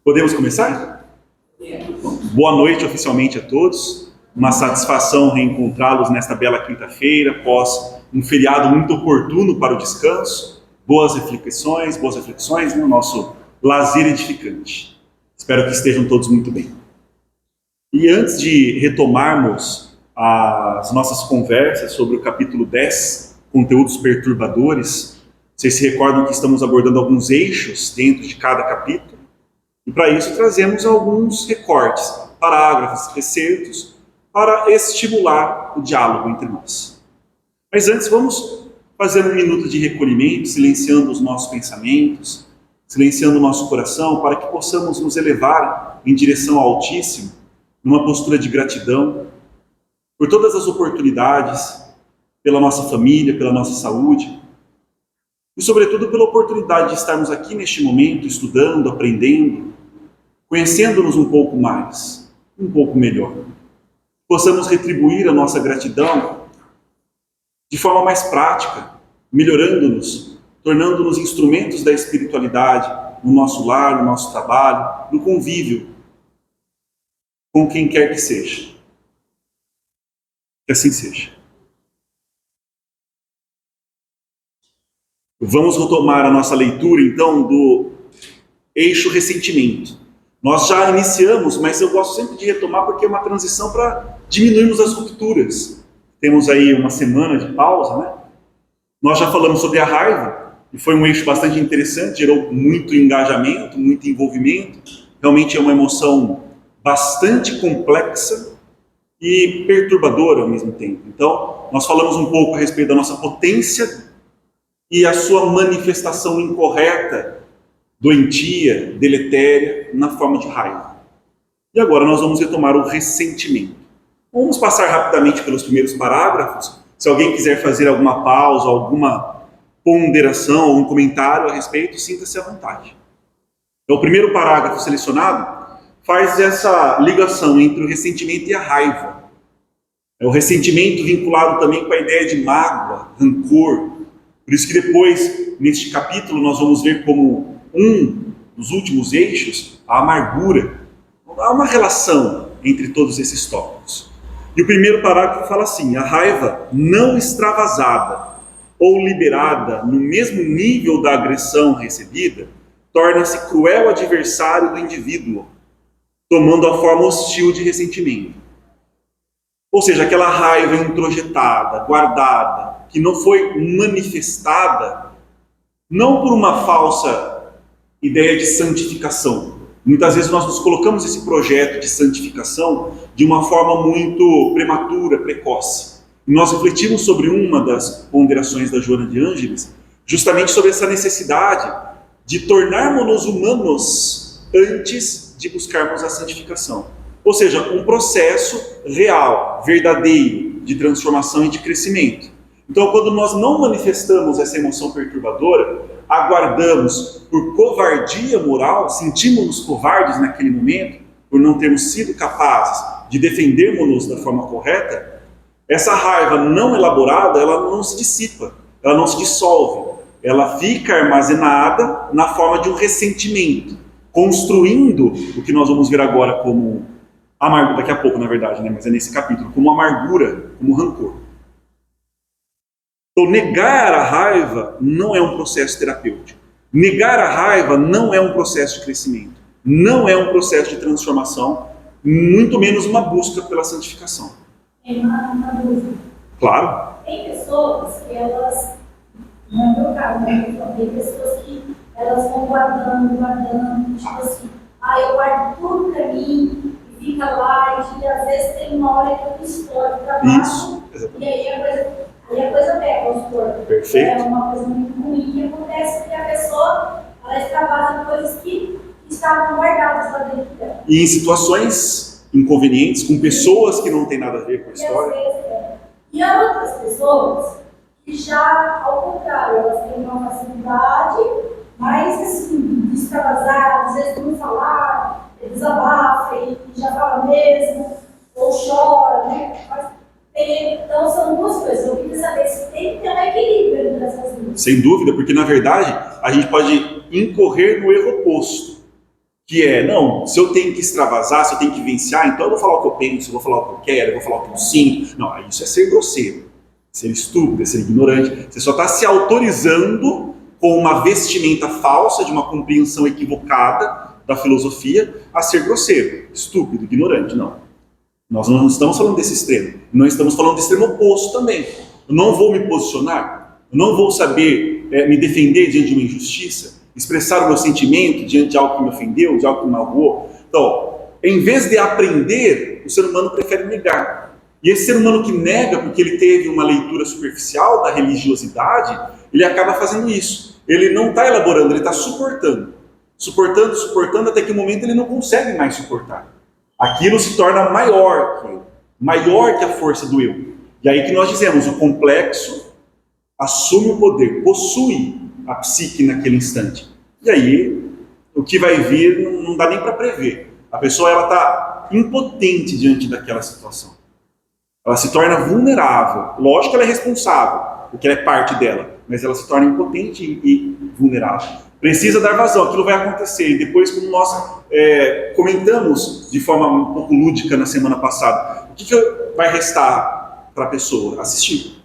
Podemos começar? Boa noite oficialmente a todos. Uma satisfação reencontrá-los nesta bela quinta-feira, após um feriado muito oportuno para o descanso. Boas reflexões, no nosso lazer edificante. Espero que estejam todos muito bem. E antes de retomarmos as nossas conversas sobre o capítulo 10, conteúdos perturbadores, vocês se recordam que estamos abordando alguns eixos dentro de cada capítulo? E para isso trazemos alguns recortes, parágrafos, excertos, para estimular o diálogo entre nós. Mas antes vamos fazer um minuto de recolhimento, silenciando os nossos pensamentos, silenciando o nosso coração, para que possamos nos elevar em direção ao Altíssimo, numa postura de gratidão, por todas as oportunidades, pela nossa família, pela nossa saúde, e sobretudo pela oportunidade de estarmos aqui neste momento, estudando, aprendendo, conhecendo-nos um pouco mais, um pouco melhor. Possamos retribuir a nossa gratidão de forma mais prática, melhorando-nos, tornando-nos instrumentos da espiritualidade no nosso lar, no nosso trabalho, no convívio, com quem quer que seja. Que assim seja. Vamos retomar a nossa leitura, então, do eixo ressentimento. Nós já iniciamos, mas eu gosto sempre de retomar porque é uma transição para diminuirmos as rupturas. Temos aí uma semana de pausa, né? Nós já falamos sobre a raiva, e foi um eixo bastante interessante, gerou muito engajamento, muito envolvimento. Realmente é uma emoção bastante complexa e perturbadora ao mesmo tempo. Então, nós falamos um pouco a respeito da nossa potência e a sua manifestação incorreta, doentia, deletéria, na forma de raiva. E agora nós vamos retomar o ressentimento. Vamos passar rapidamente pelos primeiros parágrafos. Se alguém quiser fazer alguma pausa, alguma ponderação, algum comentário a respeito, sinta-se à vontade. Então, o primeiro parágrafo selecionado faz essa ligação entre o ressentimento e a raiva. É o ressentimento vinculado também com a ideia de mágoa, rancor. Por isso que depois, neste capítulo, nós vamos ver como um dos últimos eixos, a amargura. Há uma relação entre todos esses tópicos. E o primeiro parágrafo fala assim: a raiva não extravasada ou liberada no mesmo nível da agressão recebida torna-se cruel adversário do indivíduo, tomando a forma hostil de ressentimento. Ou seja, aquela raiva introjetada, guardada, que não foi manifestada, não por uma falsa ideia de santificação. Muitas vezes nós nos colocamos esse projeto de santificação de uma forma muito prematura, precoce. E nós refletimos sobre uma das ponderações da Joana de Ângeles, justamente sobre essa necessidade de tornarmos-nos humanos antes de buscarmos a santificação. Ou seja, um processo real, verdadeiro, de transformação e de crescimento. Então, quando nós não manifestamos essa emoção perturbadora, aguardamos por covardia moral, sentimos-nos covardes naquele momento, por não termos sido capazes de defendermos-nos da forma correta, essa raiva não elaborada, ela não se dissipa, ela não se dissolve, ela fica armazenada na forma de um ressentimento, construindo o que nós vamos ver agora como amargura, daqui a pouco na verdade, né? Mas é nesse capítulo, como amargura, como rancor. Então, negar a raiva não é um processo terapêutico. Negar a raiva não é um processo de crescimento. Não é um processo de transformação, muito menos uma busca pela santificação. Tem uma dúvida. Claro. Tem pessoas que elas, não é meu caso, né? Tem pessoas que elas vão guardando, tipo assim, eu guardo tudo pra mim, e fica lá, e às vezes tem uma hora que eu estouro pra baixo. Isso, exatamente. E aí a coisa pega, vamos supor. Perfeito. É uma coisa muito ruim que acontece porque a pessoa, ela extravasa coisas que estavam guardadas lá dentro dela. E em situações inconvenientes, com pessoas que não têm nada a ver com a história. E há outras pessoas que já, ao contrário, elas têm uma facilidade mais assim, de extravasar, às vezes não falar, desabafa e já fala mesmo, ou chora, né? Então são duas coisas. Eu queria saber se tem que ter um equilíbrio entre essas duas. Sem dúvida, porque na verdade a gente pode incorrer no erro oposto. que é, não, se eu tenho que extravasar, se eu tenho que vivenciar, então eu vou falar o que eu penso, eu vou falar o que eu quero, eu vou falar o que eu sinto. Não, isso é ser grosseiro, ser estúpido, é ser ignorante. Você só está se autorizando com uma vestimenta falsa de uma compreensão equivocada da filosofia a ser grosseiro, estúpido, ignorante. Não. Nós não estamos falando desse extremo. Não estamos falando do extremo oposto também. Eu não vou me posicionar, eu não vou saber me defender diante de uma injustiça, expressar o meu sentimento diante de algo que me ofendeu, de algo que me magoou. Então, em vez de aprender, o ser humano prefere negar. E esse ser humano que nega porque ele teve uma leitura superficial da religiosidade, ele acaba fazendo isso. Ele não está elaborando, ele está suportando. Suportando, até que o momento ele não consegue mais suportar. Aquilo se torna maior que eu, maior que a força do eu. E aí que nós dizemos, o complexo assume o poder, possui a psique naquele instante. E aí, o que vai vir não dá nem para prever. A pessoa está impotente diante daquela situação. Ela se torna vulnerável. Lógico que ela é responsável, porque ela é parte dela, mas ela se torna impotente e vulnerável. Precisa dar vazão, aquilo vai acontecer. E depois, como nós comentamos de forma um pouco lúdica na semana passada, o que vai restar para a pessoa? Assistir.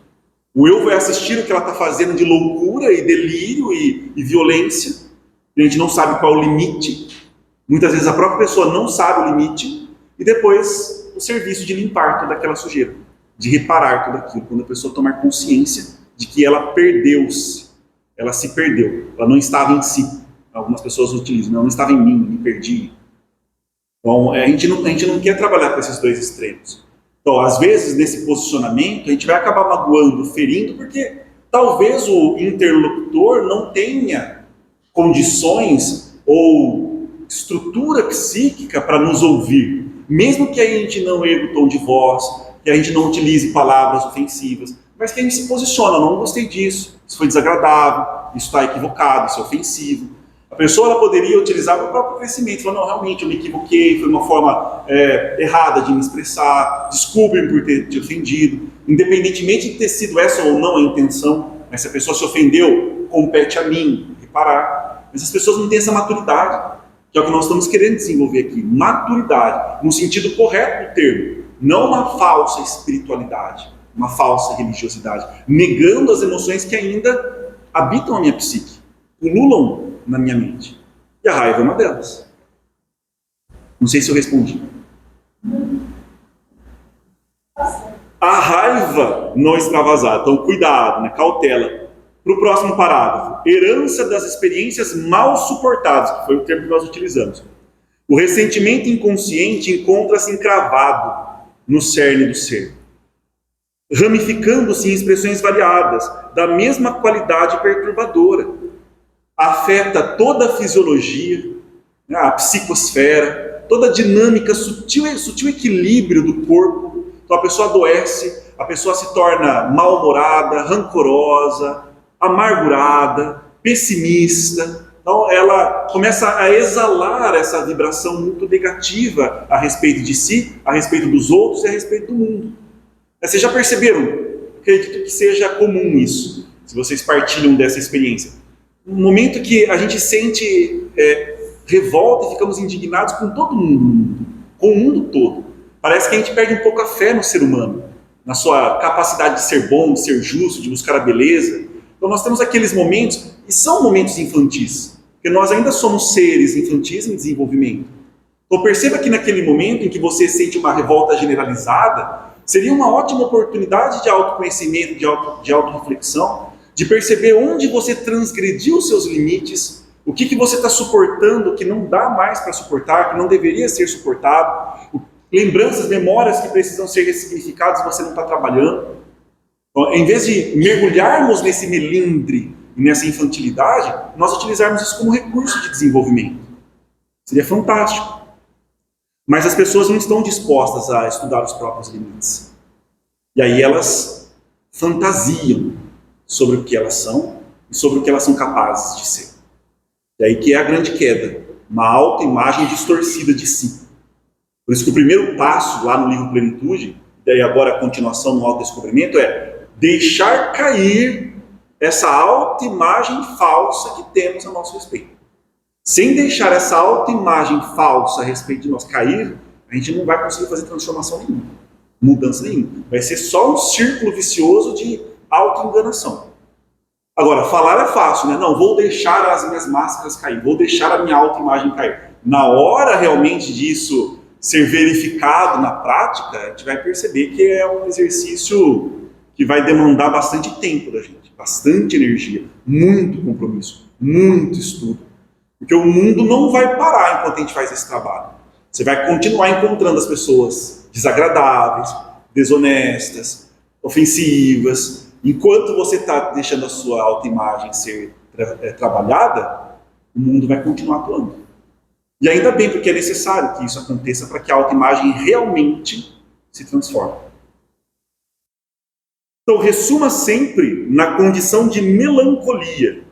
O eu vai assistir o que ela está fazendo de loucura e delírio e violência. A gente não sabe qual é o limite. Muitas vezes a própria pessoa não sabe o limite. E depois o serviço de limpar toda aquela sujeira, de reparar tudo aquilo. Quando a pessoa tomar consciência de que ela perdeu-se. Ela se perdeu. Ela não estava em si. Algumas pessoas utilizam. Não estava em mim, me perdi. Então, a gente não quer trabalhar com esses dois extremos. Então, às vezes, nesse posicionamento, a gente vai acabar magoando, ferindo, porque talvez o interlocutor não tenha condições ou estrutura psíquica para nos ouvir. Mesmo que a gente não ergue o tom de voz, que a gente não utilize palavras ofensivas, mas que a gente se posiciona, não gostei disso, isso foi desagradável, isso está equivocado, isso é ofensivo. A pessoa ela poderia utilizar para o próprio crescimento, falar, não, realmente eu me equivoquei, foi uma forma errada de me expressar, desculpem por ter te ofendido, independentemente de ter sido essa ou não a intenção, mas se a pessoa se ofendeu, compete a mim reparar. Mas as pessoas não têm essa maturidade, que é o que nós estamos querendo desenvolver aqui, maturidade, no sentido correto do termo, não uma falsa espiritualidade, uma falsa religiosidade, negando as emoções que ainda habitam a minha psique, pululam na minha mente. E a raiva é uma delas. Não sei se eu respondi. A raiva não extravasar. Então, cuidado, né? Cautela. Para o próximo parágrafo. Herança das experiências mal suportadas, que foi o termo que nós utilizamos. O ressentimento inconsciente encontra-se encravado no cerne do ser, ramificando-se em expressões variadas, da mesma qualidade perturbadora. Afeta toda a fisiologia, a psicosfera, toda a dinâmica, sutil equilíbrio do corpo. Então a pessoa adoece, a pessoa se torna mal-humorada, rancorosa, amargurada, pessimista. Então ela começa a exalar essa vibração muito negativa a respeito de si, a respeito dos outros e a respeito do mundo. Vocês já perceberam? Acredito que seja comum isso, se vocês partilham dessa experiência. No momento que a gente sente revolta e ficamos indignados com todo mundo, com o mundo todo. Parece que a gente perde um pouco a fé no ser humano, na sua capacidade de ser bom, de ser justo, de buscar a beleza. Então nós temos aqueles momentos, e são momentos infantis, porque nós ainda somos seres infantis em desenvolvimento. Então perceba que naquele momento em que você sente uma revolta generalizada, seria uma ótima oportunidade de autoconhecimento, de autorreflexão, de perceber onde você transgrediu os seus limites, o que você está suportando que não dá mais para suportar, que não deveria ser suportado, lembranças, memórias que precisam ser ressignificadas, você não está trabalhando. Então, em vez de mergulharmos nesse melindre, nessa infantilidade, nós utilizarmos isso como recurso de desenvolvimento. Seria fantástico. Mas as pessoas não estão dispostas a estudar os próprios limites. E aí elas fantasiam sobre o que elas são e sobre o que elas são capazes de ser. E aí que é a grande queda, uma autoimagem distorcida de si. Por isso que o primeiro passo lá no livro Plenitude, e daí agora a continuação no autodescobrimento, é deixar cair essa autoimagem falsa que temos a nosso respeito. Sem deixar essa autoimagem falsa a respeito de nós cair, a gente não vai conseguir fazer transformação nenhuma, mudança nenhuma. Vai ser só um círculo vicioso de autoenganação. Agora, falar é fácil, né? Não, vou deixar as minhas máscaras cair, vou deixar a minha autoimagem cair. Na hora realmente disso ser verificado na prática, a gente vai perceber que é um exercício que vai demandar bastante tempo da gente, bastante energia, muito compromisso, muito estudo. Porque o mundo não vai parar enquanto a gente faz esse trabalho. Você vai continuar encontrando as pessoas desagradáveis, desonestas, ofensivas. Enquanto você está deixando a sua autoimagem ser trabalhada, o mundo vai continuar atuando. E ainda bem, porque é necessário que isso aconteça para que a autoimagem realmente se transforme. Então, ressuma sempre na condição de melancolia,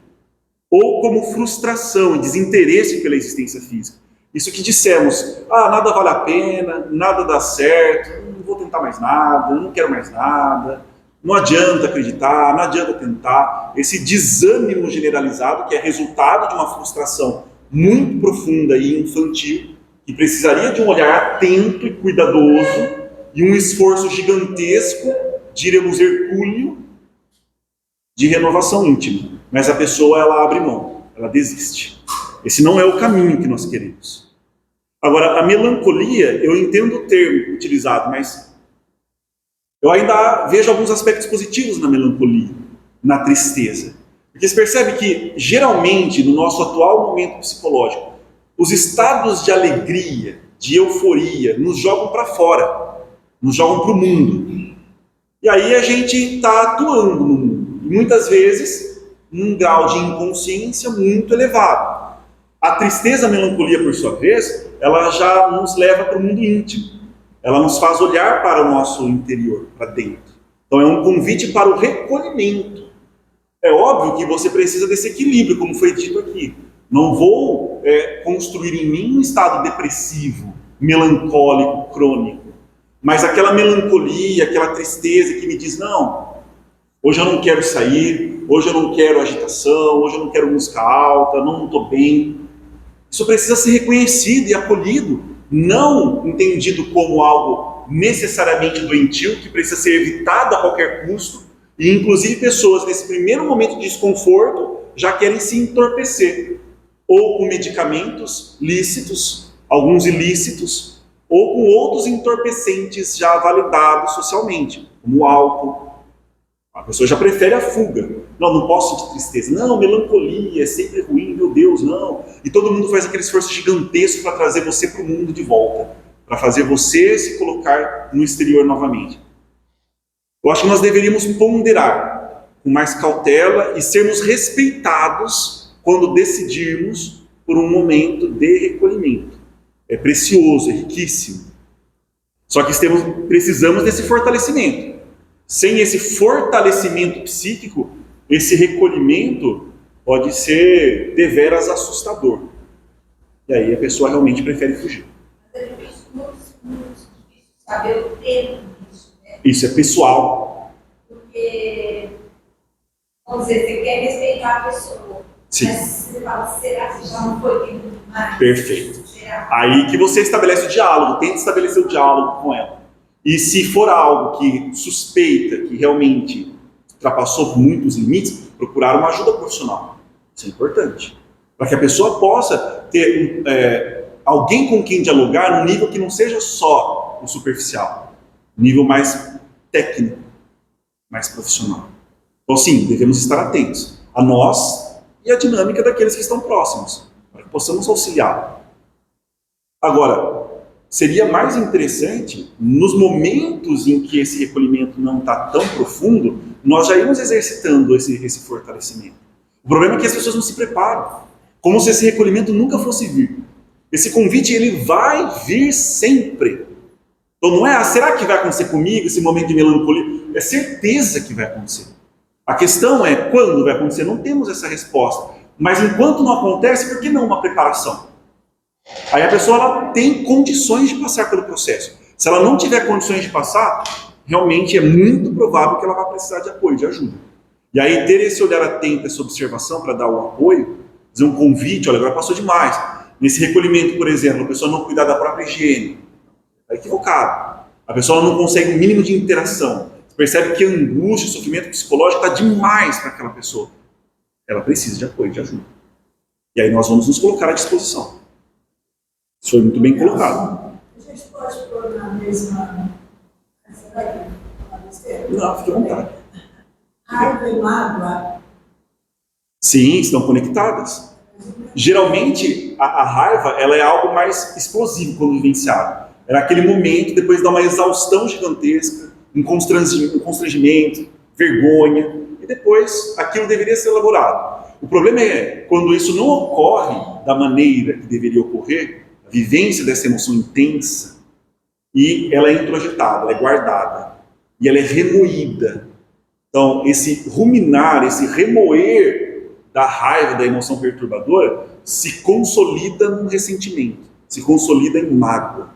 ou como frustração e desinteresse pela existência física. Isso que dissemos, nada vale a pena, nada dá certo, não vou tentar mais nada, não quero mais nada, não adianta acreditar, não adianta tentar. Esse desânimo generalizado, que é resultado de uma frustração muito profunda e infantil, que precisaria de um olhar atento e cuidadoso e um esforço gigantesco, diríamos hercúleo, de renovação íntima. Mas a pessoa, ela abre mão, ela desiste. Esse não é o caminho que nós queremos. Agora, a melancolia, eu entendo o termo utilizado, mas eu ainda vejo alguns aspectos positivos na melancolia, na tristeza. Porque você percebe que, geralmente, no nosso atual momento psicológico, os estados de alegria, de euforia, nos jogam para fora, nos jogam para o mundo. E aí a gente está atuando no mundo. E muitas vezes, num grau de inconsciência muito elevado. A tristeza, a melancolia, por sua vez, ela já nos leva para o mundo íntimo. Ela nos faz olhar para o nosso interior, para dentro. Então é um convite para o recolhimento. É óbvio que você precisa desse equilíbrio, como foi dito aqui. Não vou construir em mim um estado depressivo, melancólico, crônico. Mas aquela melancolia, aquela tristeza que me diz, não, hoje eu não quero sair, hoje eu não quero agitação, hoje eu não quero música alta, não estou bem. Isso precisa ser reconhecido e acolhido, não entendido como algo necessariamente doentio, que precisa ser evitado a qualquer custo, e inclusive pessoas nesse primeiro momento de desconforto já querem se entorpecer, ou com medicamentos lícitos, alguns ilícitos, ou com outros entorpecentes já validados socialmente, como o álcool. A pessoa já prefere a fuga. Não posso sentir tristeza. Não, melancolia é sempre ruim, meu Deus, não. E todo mundo faz aquele esforço gigantesco para trazer você para o mundo de volta, para fazer você se colocar no exterior novamente. Eu acho que nós deveríamos ponderar com mais cautela e sermos respeitados quando decidirmos por um momento de recolhimento. É precioso, é riquíssimo. Só que precisamos desse fortalecimento. Sem esse fortalecimento psíquico, esse recolhimento pode ser deveras assustador. E aí a pessoa realmente prefere fugir. Mas é muito difícil saber o tempo disso, né? Isso é pessoal. Porque, vamos dizer, você quer respeitar a pessoa. Sim. Mas você fala, será que já não foi tempo demais? Perfeito. Será? Aí que você estabelece o diálogo, tenta estabelecer o diálogo com ela. E se for algo que suspeita que realmente ultrapassou muitos limites, procurar uma ajuda profissional. Isso é importante. Para que a pessoa possa ter alguém com quem dialogar num nível que não seja só o superficial, um nível mais técnico, mais profissional. Então, sim, devemos estar atentos a nós e a dinâmica daqueles que estão próximos, para que possamos auxiliar. Agora, seria mais interessante, nos momentos em que esse recolhimento não está tão profundo, nós já íamos exercitando esse fortalecimento. O problema é que as pessoas não se preparam, como se esse recolhimento nunca fosse vir. Esse convite, ele vai vir sempre. Então não é, será que vai acontecer comigo esse momento de melancolia? É certeza que vai acontecer. A questão é, quando vai acontecer? Não temos essa resposta. Mas enquanto não acontece, por que não uma preparação? Aí a pessoa ela tem condições de passar pelo processo. Se ela não tiver condições de passar, realmente é muito provável que ela vai precisar de apoio, de ajuda. E aí ter esse olhar atento, essa observação para dar o apoio, fazer um convite, olha, agora passou demais. Nesse recolhimento, por exemplo, a pessoa não cuidar da própria higiene, está equivocado. A pessoa não consegue um mínimo de interação. Você percebe que a angústia, o sofrimento psicológico está demais para aquela pessoa. Ela precisa de apoio, de ajuda. E aí nós vamos nos colocar à disposição. Isso foi muito bem colocado. A gente pode pôr na mesma... Essa daqui? Não, fique à vontade. Raiva e mágoa. Sim, estão conectadas. Geralmente, a raiva ela é algo mais explosivo quando vivenciado. É aquele momento, depois dá uma exaustão gigantesca, um constrangimento, vergonha, e depois aquilo deveria ser elaborado. O problema é quando isso não ocorre da maneira que deveria ocorrer, a vivência dessa emoção intensa, e ela é introjetada, ela é guardada, e ela é remoída. Então, esse ruminar, esse remoer da raiva, da emoção perturbadora, se consolida num ressentimento, se consolida em mágoa.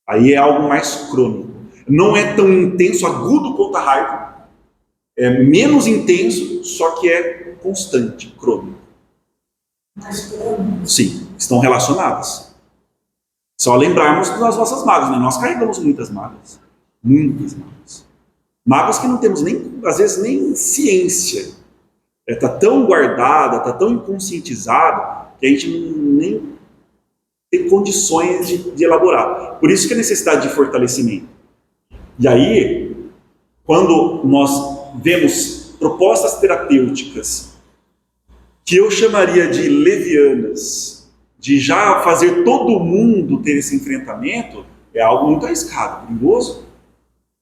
Aí é algo mais crônico. Não é tão intenso, agudo quanto a raiva. É menos intenso, só que é constante, crônico. Mais crônico? Sim, estão relacionadas. Só lembrarmos das nossas mágoas, né? Nós carregamos muitas mágoas. Muitas mágoas. Mágoas que não temos nem, às vezes, nem ciência. Está tão guardada, está tão inconscientizada, que a gente nem tem condições de elaborar. Por isso que a necessidade de fortalecimento. E aí, quando nós vemos propostas terapêuticas que eu chamaria de levianas, de já fazer todo mundo ter esse enfrentamento, é algo muito arriscado, perigoso.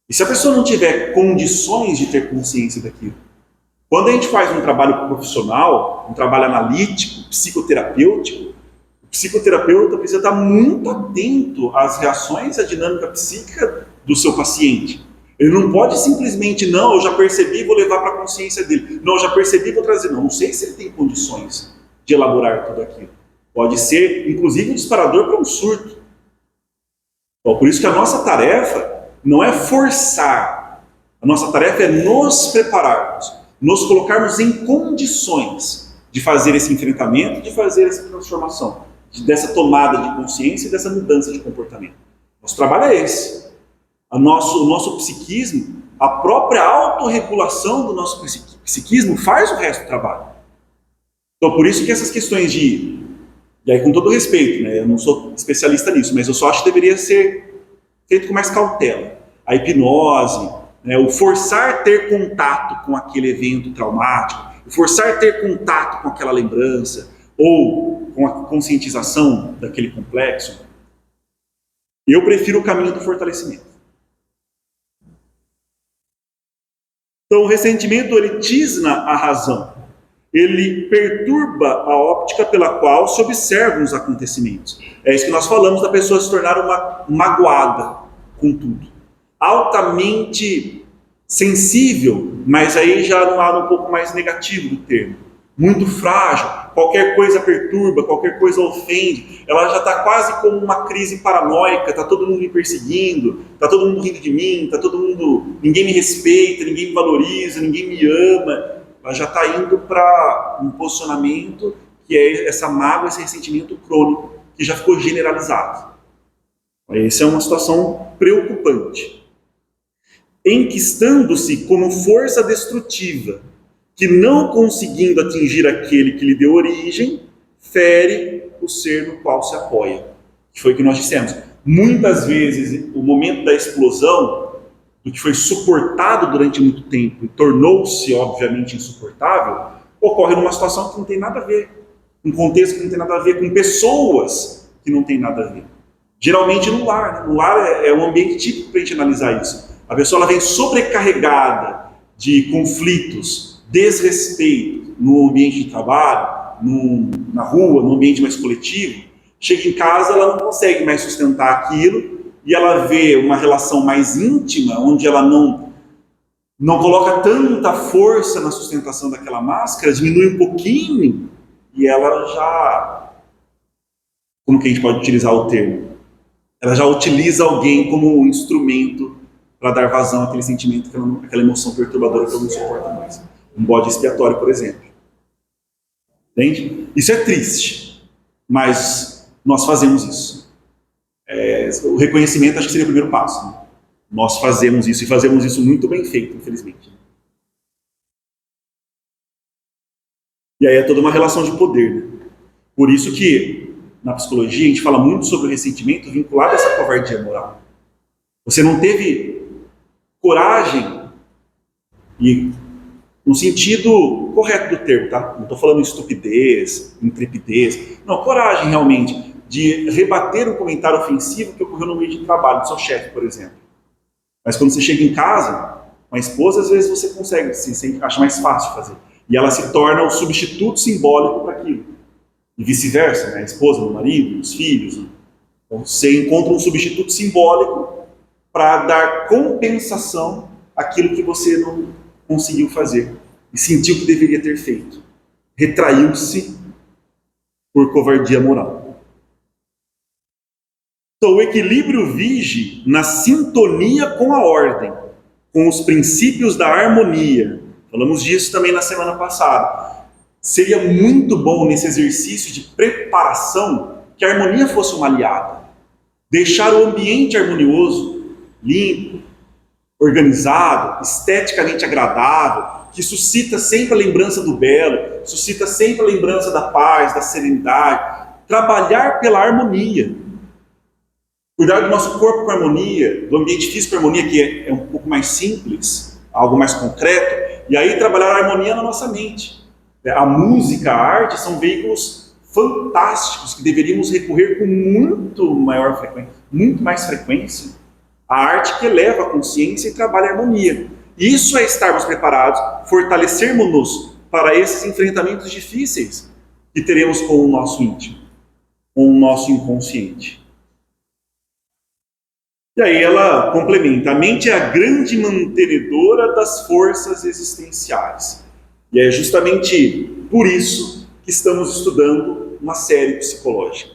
E se a pessoa não tiver condições de ter consciência daquilo, quando a gente faz um trabalho profissional, um trabalho analítico, psicoterapêutico, o psicoterapeuta precisa estar muito atento às reações, à dinâmica psíquica do seu paciente. Ele não pode simplesmente, não, eu já percebi, vou levar para a consciência dele. Não, eu já percebi, vou trazer. Não sei se ele tem condições de elaborar tudo aquilo. Pode ser, inclusive, um disparador para um surto. Então, por isso que a nossa tarefa não é forçar. A nossa tarefa é nos prepararmos, nos colocarmos em condições de fazer esse enfrentamento, de fazer essa transformação, dessa tomada de consciência e dessa mudança de comportamento. Nosso trabalho é esse. O nosso psiquismo, a própria autorregulação do nosso psiquismo faz o resto do trabalho. Então, por isso que essas questões e aí com todo respeito, né, eu não sou especialista nisso, mas eu só acho que deveria ser feito com mais cautela. A hipnose, né, o forçar ter contato com aquele evento traumático, o forçar ter contato com aquela lembrança, ou com a conscientização daquele complexo, eu prefiro o caminho do fortalecimento. Então, o ressentimento, ele tisna a razão. Ele perturba a óptica pela qual se observam os acontecimentos. É isso que nós falamos da pessoa se tornar uma magoada com tudo. Altamente sensível, mas aí já no lado um pouco mais negativo do termo. Muito frágil, qualquer coisa perturba, qualquer coisa ofende, ela já está quase como uma crise paranoica, está todo mundo me perseguindo, está todo mundo rindo de mim, ninguém me respeita, ninguém me valoriza, ninguém me ama. Ela já está indo para um posicionamento que é essa mágoa, esse ressentimento crônico, que já ficou generalizado. Essa é uma situação preocupante. Enquistando-se como força destrutiva, que não conseguindo atingir aquele que lhe deu origem, fere o ser no qual se apoia. Que foi o que nós dissemos. Muitas vezes, o momento da explosão, do que foi suportado durante muito tempo e tornou-se, obviamente, insuportável, ocorre numa situação que não tem nada a ver, um contexto que não tem nada a ver, com pessoas que não tem nada a ver. Geralmente no lar. Né? No lar é um ambiente típico para a gente analisar isso. A pessoa ela vem sobrecarregada de conflitos, desrespeito no ambiente de trabalho, na rua, no ambiente mais coletivo. Chega em casa, ela não consegue mais sustentar aquilo e ela vê uma relação mais íntima, onde ela não coloca tanta força na sustentação daquela máscara, diminui um pouquinho e ela já... Como que a gente pode utilizar o termo? Ela já utiliza alguém como um instrumento para dar vazão àquele sentimento, àquela emoção perturbadora que ela não suporta mais. Um bode expiatório, por exemplo. Entende? Isso é triste, mas nós fazemos isso. O reconhecimento acho que seria o primeiro passo. Né? Nós fazemos isso e fazemos isso muito bem feito, infelizmente. E aí é toda uma relação de poder. Né? Por isso que na psicologia a gente fala muito sobre o ressentimento vinculado a essa covardia moral. Você não teve coragem, e no sentido correto do termo, tá? Não estou falando estupidez, intrepidez. Não, coragem realmente de rebater um comentário ofensivo que ocorreu no meio de trabalho do seu chefe, por exemplo. Mas quando você chega em casa, com a esposa, às vezes você consegue, você acha mais fácil fazer. E ela se torna o substituto simbólico para aquilo. E vice-versa, né? A esposa, o marido, os filhos. Né? Então, você encontra um substituto simbólico para dar compensação àquilo que você não conseguiu fazer e sentiu que deveria ter feito. Retraiu-se por covardia moral. Então, o equilíbrio vige na sintonia com a ordem, com os princípios da harmonia. Falamos disso também na semana passada. Seria muito bom nesse exercício de preparação que a harmonia fosse uma aliada. Deixar o ambiente harmonioso, limpo, organizado, esteticamente agradável, que suscita sempre a lembrança do belo, suscita sempre a lembrança da paz, da serenidade. Trabalhar pela harmonia. Cuidar do nosso corpo com harmonia, do ambiente físico com harmonia, que é um pouco mais simples, algo mais concreto, e aí trabalhar a harmonia na nossa mente. A música, a arte são veículos fantásticos que deveríamos recorrer com muito mais frequência. A arte que eleva a consciência e trabalha a harmonia. Isso é estarmos preparados, fortalecermos-nos para esses enfrentamentos difíceis que teremos com o nosso íntimo, com o nosso inconsciente. E aí ela complementa: a mente é a grande mantenedora das forças existenciais. E é justamente por isso que estamos estudando uma série psicológica.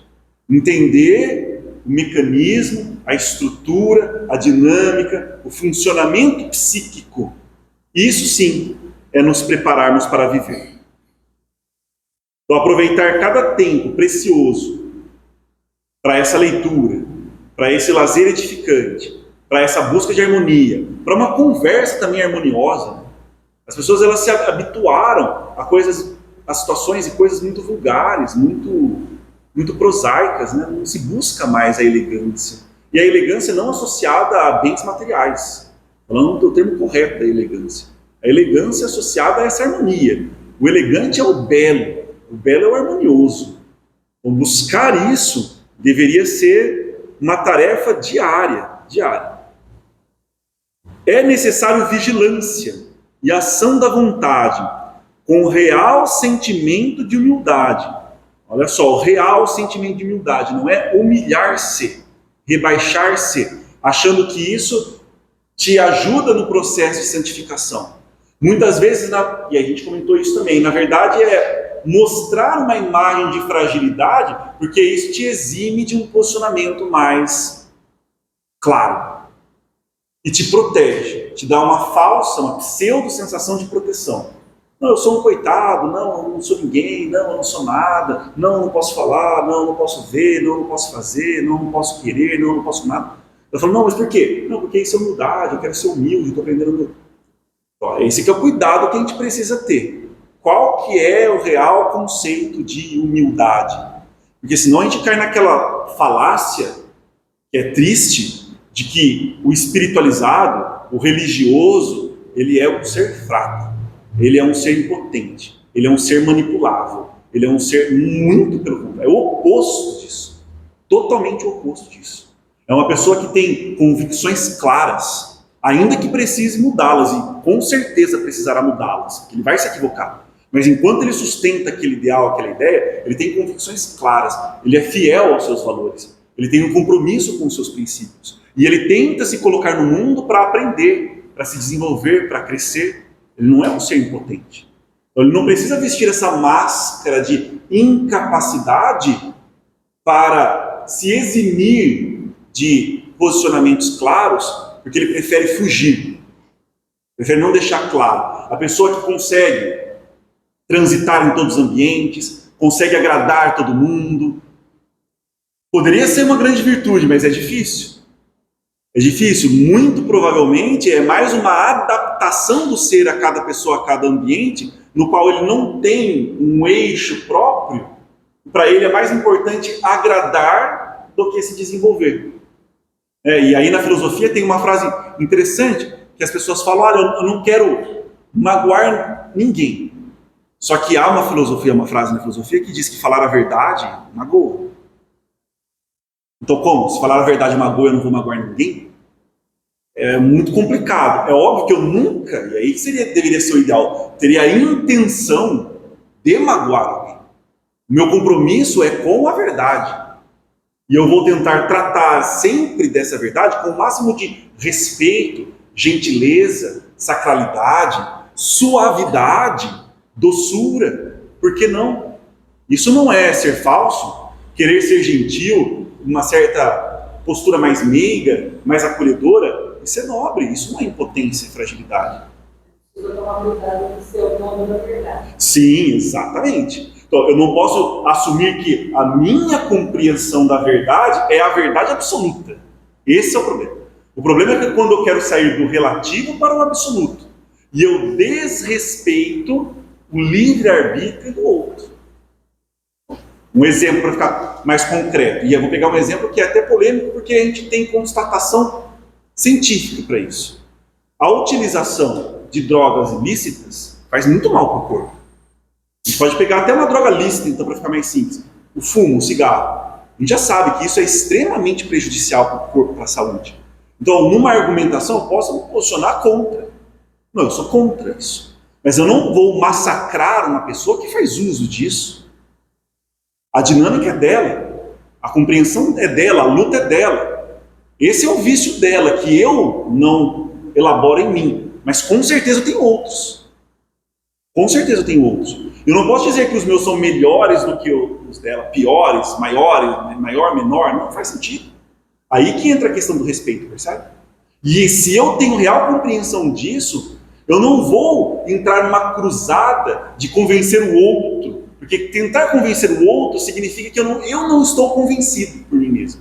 Entender o mecanismo, a estrutura, a dinâmica, o funcionamento psíquico. Isso sim é nos prepararmos para viver. Então, aproveitar cada tempo precioso para essa leitura, para esse lazer edificante, para essa busca de harmonia, para uma conversa também harmoniosa. As pessoas elas se habituaram a situações e coisas muito vulgares, muito prosaicas, né? Não se busca mais a elegância. E a elegância não associada a bens materiais, falando do termo correto da elegância. A elegância associada a essa harmonia. O elegante é o belo é o harmonioso. Então, buscar isso deveria ser uma tarefa diária. É necessário vigilância e ação da vontade, com o real sentimento de humildade. Olha só, o real sentimento de humildade não é humilhar-se, rebaixar-se, achando que isso te ajuda no processo de santificação. Muitas vezes, e a gente comentou isso também, na verdade é mostrar uma imagem de fragilidade, porque isso te exime de um posicionamento mais claro. E te protege, te dá uma pseudo sensação de proteção. Não, eu sou um coitado, não, eu não sou ninguém, não, eu não sou nada, não, eu não posso falar, não, eu não posso ver, não, eu não posso fazer, não, eu não posso querer, não, eu não posso nada. Eu falo, não, mas por quê? Não, porque isso é humildade, eu quero ser humilde, estou aprendendo. Esse que é o cuidado que a gente precisa ter. Qual que é o real conceito de humildade? Porque senão a gente cai naquela falácia, que é triste, de que o espiritualizado, o religioso, ele é um ser fraco, ele é um ser impotente, ele é um ser manipulável, ele é um ser muito pelo contrário, é o oposto disso, totalmente o oposto disso. É uma pessoa que tem convicções claras, ainda que precise mudá-las, e com certeza precisará mudá-las, porque ele vai se equivocar. Mas enquanto ele sustenta aquele ideal, aquela ideia, ele tem convicções claras, ele é fiel aos seus valores, ele tem um compromisso com os seus princípios. E ele tenta se colocar no mundo para aprender, para se desenvolver, para crescer. Ele não é um ser impotente. Então ele não precisa vestir essa máscara de incapacidade para se eximir de posicionamentos claros, porque ele prefere fugir. Prefere não deixar claro. A pessoa que consegue transitar em todos os ambientes, consegue agradar todo mundo. Poderia ser uma grande virtude, mas é difícil. É difícil. Muito provavelmente é mais uma adaptação do ser a cada pessoa, a cada ambiente, no qual ele não tem um eixo próprio. Para ele é mais importante agradar do que se desenvolver. E aí na filosofia tem uma frase interessante, que as pessoas falam, olha, eu não quero magoar ninguém. Só que há uma frase na filosofia que diz que falar a verdade magoa. Então como? Se falar a verdade magoa, eu não vou magoar ninguém? É muito complicado. É óbvio que eu nunca, e aí deveria ser o ideal, teria a intenção de magoar alguém. O meu compromisso é com a verdade. E eu vou tentar tratar sempre dessa verdade com o máximo de respeito, gentileza, sacralidade, suavidade, doçura. Por que não? Isso não é ser falso, querer ser gentil, uma certa postura mais meiga, mais acolhedora. Isso é nobre, isso não é impotência e fragilidade. Precisa tomar cuidado com o seu nome da verdade. Sim, exatamente. Então, eu não posso assumir que a minha compreensão da verdade é a verdade absoluta. Esse é o problema. O problema é que quando eu quero sair do relativo para o absoluto, e eu desrespeito o livre-arbítrio do outro. Um exemplo para ficar mais concreto, e eu vou pegar um exemplo que é até polêmico, porque a gente tem constatação científica para isso. A utilização de drogas ilícitas faz muito mal para o corpo. A gente pode pegar até uma droga lícita, então, para ficar mais simples. O fumo, o cigarro. A gente já sabe que isso é extremamente prejudicial para o corpo, para a saúde. Então, numa argumentação, eu posso me posicionar contra. Não, eu sou contra isso. Mas eu não vou massacrar uma pessoa que faz uso disso. A dinâmica é dela. A compreensão é dela, a luta é dela. Esse é o vício dela, que eu não elaboro em mim. Mas com certeza eu tenho outros. Com certeza eu tenho outros. Eu não posso dizer que os meus são melhores do que os dela, piores, maiores, maior, menor, não faz sentido. Aí que entra a questão do respeito, percebe? E se eu tenho real compreensão disso, eu não vou entrar numa cruzada de convencer o outro, porque tentar convencer o outro significa que eu não estou convencido por mim mesmo.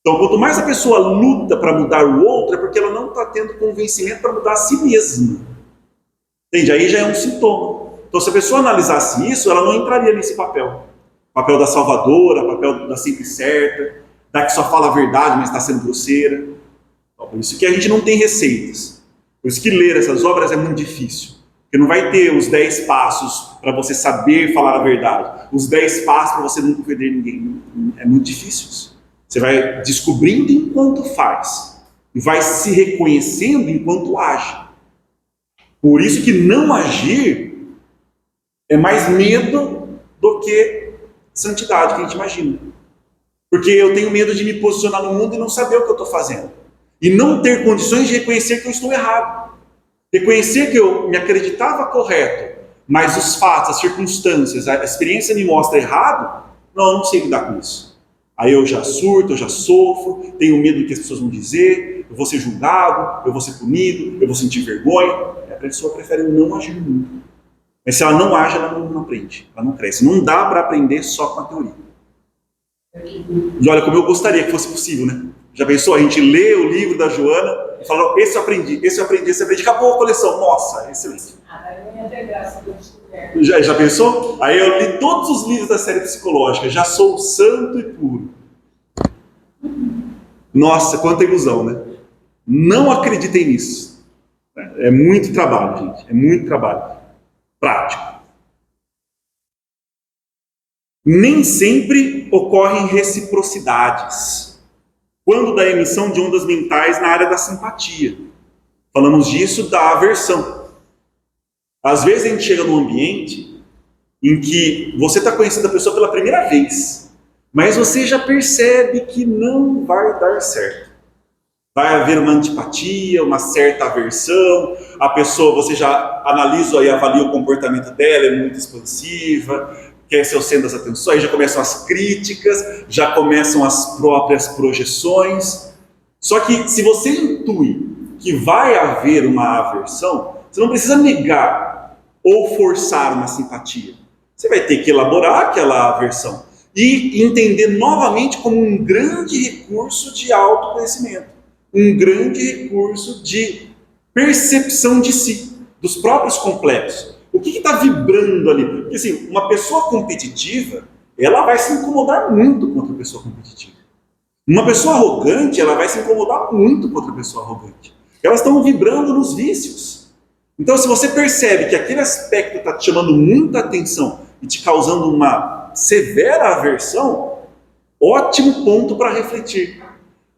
Então, quanto mais a pessoa luta para mudar o outro, é porque ela não está tendo convencimento para mudar a si mesma. Entende? Aí já é um sintoma. Então, se a pessoa analisasse isso, ela não entraria nesse papel. Papel da salvadora, papel da sempre certa, da que só fala a verdade, mas está sendo grosseira. Então, por isso que a gente não tem receitas. Por isso que ler essas obras é muito difícil. Porque não vai ter os 10 passos para você saber falar a verdade. Os 10 passos para você nunca ofender ninguém. É muito difícil isso. Você vai descobrindo enquanto faz. E vai se reconhecendo enquanto age. Por isso que não agir é mais medo do que santidade que a gente imagina. Porque eu tenho medo de me posicionar no mundo e não saber o que eu estou fazendo. E não ter condições de reconhecer que eu estou errado. Reconhecer que eu me acreditava correto, mas os fatos, as circunstâncias, a experiência me mostra errado, não, eu não sei lidar com isso. Aí eu já surto, eu já sofro, tenho medo do que as pessoas vão dizer, eu vou ser julgado, eu vou ser punido, eu vou sentir vergonha. A pessoa prefere não agir no mundo. Mas se ela não age, ela não aprende, ela não cresce. Não dá para aprender só com a teoria. E olha como eu gostaria que fosse possível, né? Já pensou? A gente lê o livro da Joana e fala, esse eu aprendi, esse eu aprendi, esse eu aprendi. Acabou a coleção. Nossa, excelente. Não ia ter graça do já pensou? Aí eu li todos os livros da série psicológica. Já sou santo e puro. Nossa, quanta ilusão, né? Não acreditem nisso. É muito trabalho, gente. É muito trabalho. Prático. Nem sempre ocorrem reciprocidades quando da emissão de ondas mentais na área da simpatia. Falamos disso da aversão. Às vezes a gente chega num ambiente em que você está conhecendo a pessoa pela primeira vez, mas você já percebe que não vai dar certo. Vai haver uma antipatia, uma certa aversão, a pessoa, você já analisa e avalia o comportamento dela, é muito expansiva, quer ser o centro das atenções, já começam as críticas, já começam as próprias projeções. Só que se você intui que vai haver uma aversão, você não precisa negar ou forçar uma simpatia. Você vai ter que elaborar aquela aversão e entender novamente como um grande recurso de autoconhecimento, um grande recurso de percepção de si, dos próprios complexos. O que está vibrando ali? Porque assim, uma pessoa competitiva, ela vai se incomodar muito com outra pessoa competitiva. Uma pessoa arrogante, ela vai se incomodar muito com outra pessoa arrogante. Elas estão vibrando nos vícios. Então, se você percebe que aquele aspecto está te chamando muita atenção e te causando uma severa aversão, ótimo ponto para refletir.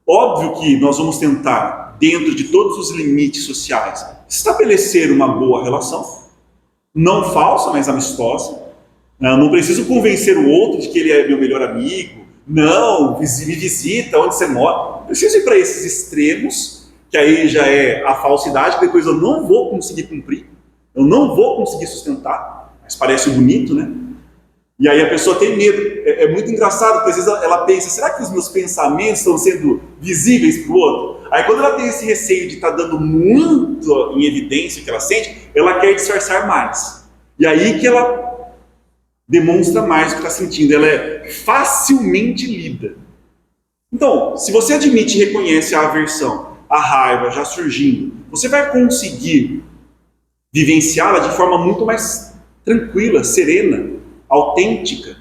Óbvio que nós vamos tentar, dentro de todos os limites sociais, estabelecer uma boa relação, não falsa, mas amistosa. Eu não preciso convencer o outro de que ele é meu melhor amigo. Não, me visita onde você mora. Preciso ir para esses extremos, que aí já é a falsidade, que depois eu não vou conseguir cumprir, eu não vou conseguir sustentar, mas parece bonito, né? E aí a pessoa tem medo. É muito engraçado, porque às vezes ela pensa, será que os meus pensamentos estão sendo visíveis para o outro? Aí quando ela tem esse receio de estar dando muito em evidência o que ela sente, ela quer disfarçar mais. E aí que ela demonstra mais o que está sentindo, ela é facilmente lida. Então, se você admite e reconhece a aversão, a raiva já surgindo, você vai conseguir vivenciá-la de forma muito mais tranquila, serena, autêntica,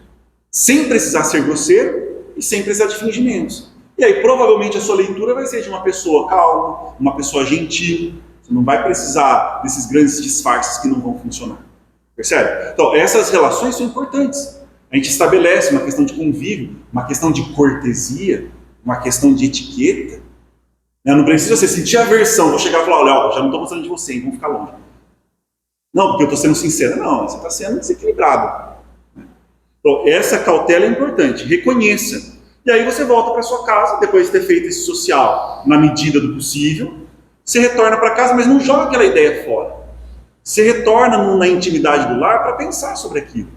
sem precisar ser grosseiro e sem precisar de fingimentos. E aí, provavelmente, a sua leitura vai ser de uma pessoa calma, uma pessoa gentil. Você não vai precisar desses grandes disfarces que não vão funcionar. Percebe? Então, essas relações são importantes. A gente estabelece uma questão de convívio, uma questão de cortesia, uma questão de etiqueta. Não precisa você sentir aversão, vou chegar e falar, olha, já não estou gostando de você, hein, vamos ficar longe. Não, porque eu estou sendo sincero. Não, você está sendo desequilibrado. Então, essa cautela é importante. Reconheça. E aí você volta para sua casa, depois de ter feito esse social na medida do possível. Você retorna para casa, mas não joga aquela ideia fora. Você retorna na intimidade do lar para pensar sobre aquilo.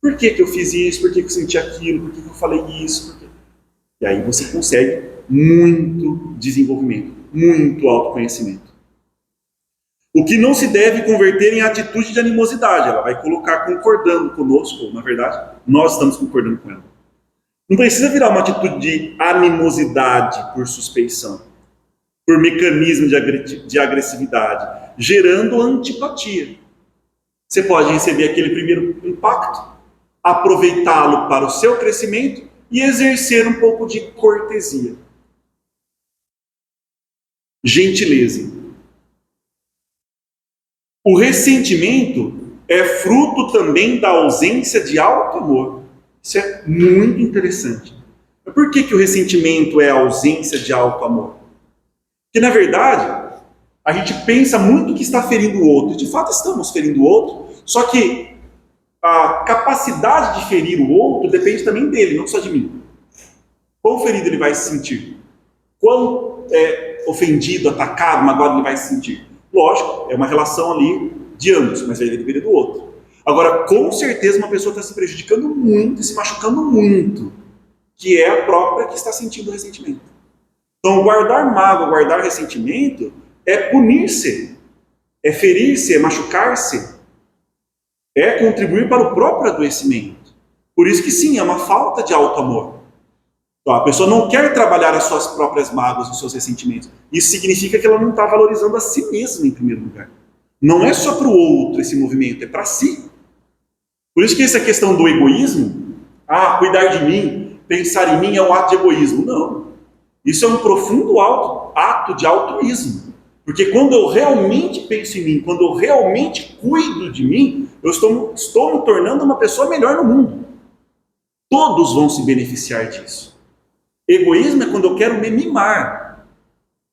Por que eu fiz isso? Por que eu senti aquilo? Por que eu falei isso? E aí você consegue muito desenvolvimento, muito autoconhecimento. O que não se deve converter em atitude de animosidade. Ela vai colocar concordando conosco, ou, na verdade, nós estamos concordando com ela. Não precisa virar uma atitude de animosidade por suspeição, por mecanismo de agressividade, gerando antipatia. Você pode receber aquele primeiro impacto, aproveitá-lo para o seu crescimento e exercer um pouco de cortesia. Gentileza. O ressentimento é fruto também da ausência de auto-amor. Isso é muito interessante. Mas por que o ressentimento é a ausência de auto-amor? Porque, na verdade, a gente pensa muito que está ferindo o outro. De fato, estamos ferindo o outro. Só que a capacidade de ferir o outro depende também dele, não só de mim. Quão ferido ele vai se sentir? Quão ofendido, atacado, magoado ele vai se sentir? Lógico, é uma relação ali de ambos, mas vai depender do outro. Agora, com certeza uma pessoa está se prejudicando muito, se machucando muito, que é a própria que está sentindo o ressentimento. Então, guardar mágoa, guardar ressentimento é punir-se, é ferir-se, é machucar-se, é contribuir para o próprio adoecimento. Por isso que sim, é uma falta de auto-amor. Então, a pessoa não quer trabalhar as suas próprias mágoas, os seus ressentimentos. Isso significa que ela não está valorizando a si mesma em primeiro lugar. Não é só para o outro esse movimento, é para si. Por isso que essa questão do egoísmo, cuidar de mim, pensar em mim é um ato de egoísmo. Não. Isso é um profundo ato de altruísmo. Porque quando eu realmente penso em mim, quando eu realmente cuido de mim, eu estou me tornando uma pessoa melhor no mundo. Todos vão se beneficiar disso. Egoísmo é quando eu quero me mimar.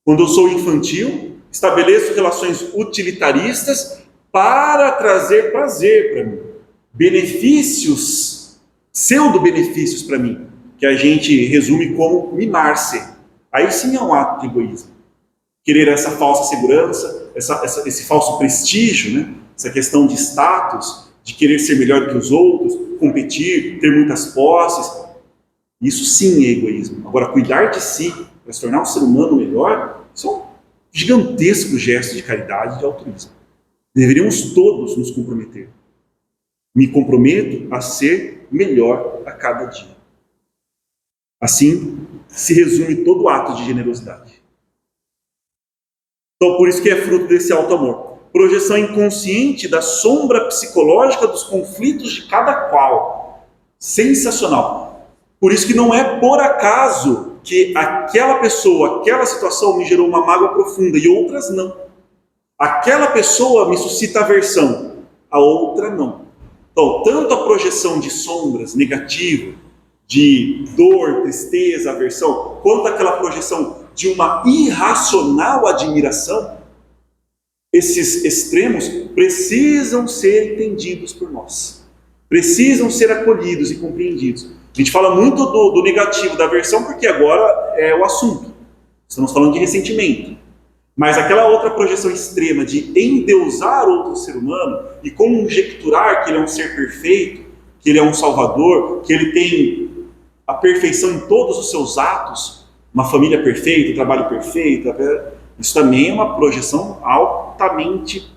Quando eu sou infantil, estabeleço relações utilitaristas para trazer prazer para mim. Benefícios, pseudo-benefícios para mim, que a gente resume como mimar-se. Aí sim é um ato de egoísmo. Querer essa falsa segurança, esse falso prestígio, né? Essa questão de status, de querer ser melhor do que os outros, competir, ter muitas posses. Isso sim é egoísmo. Agora, cuidar de si, para se tornar um ser humano melhor, isso é um gigantesco gesto de caridade e de altruísmo. Deveríamos todos nos comprometer. Me comprometo a ser melhor a cada dia. Assim se resume todo ato de generosidade. Então, por isso que é fruto desse alto amor. Projeção inconsciente da sombra psicológica dos conflitos de cada qual. Sensacional. Por isso que não é por acaso que aquela pessoa, aquela situação me gerou uma mágoa profunda e outras não. Aquela pessoa me suscita aversão, a outra não. Então, tanto a projeção de sombras negativa, de dor, tristeza, aversão, quanto aquela projeção de uma irracional admiração, esses extremos precisam ser entendidos por nós. Precisam ser acolhidos e compreendidos. A gente fala muito do negativo, da aversão, porque agora é o assunto. Estamos falando de ressentimento. Mas aquela outra projeção extrema de endeusar outro ser humano e conjecturar que ele é um ser perfeito, que ele é um salvador, que ele tem a perfeição em todos os seus atos, uma família perfeita, um trabalho perfeito, isso também é uma projeção altamente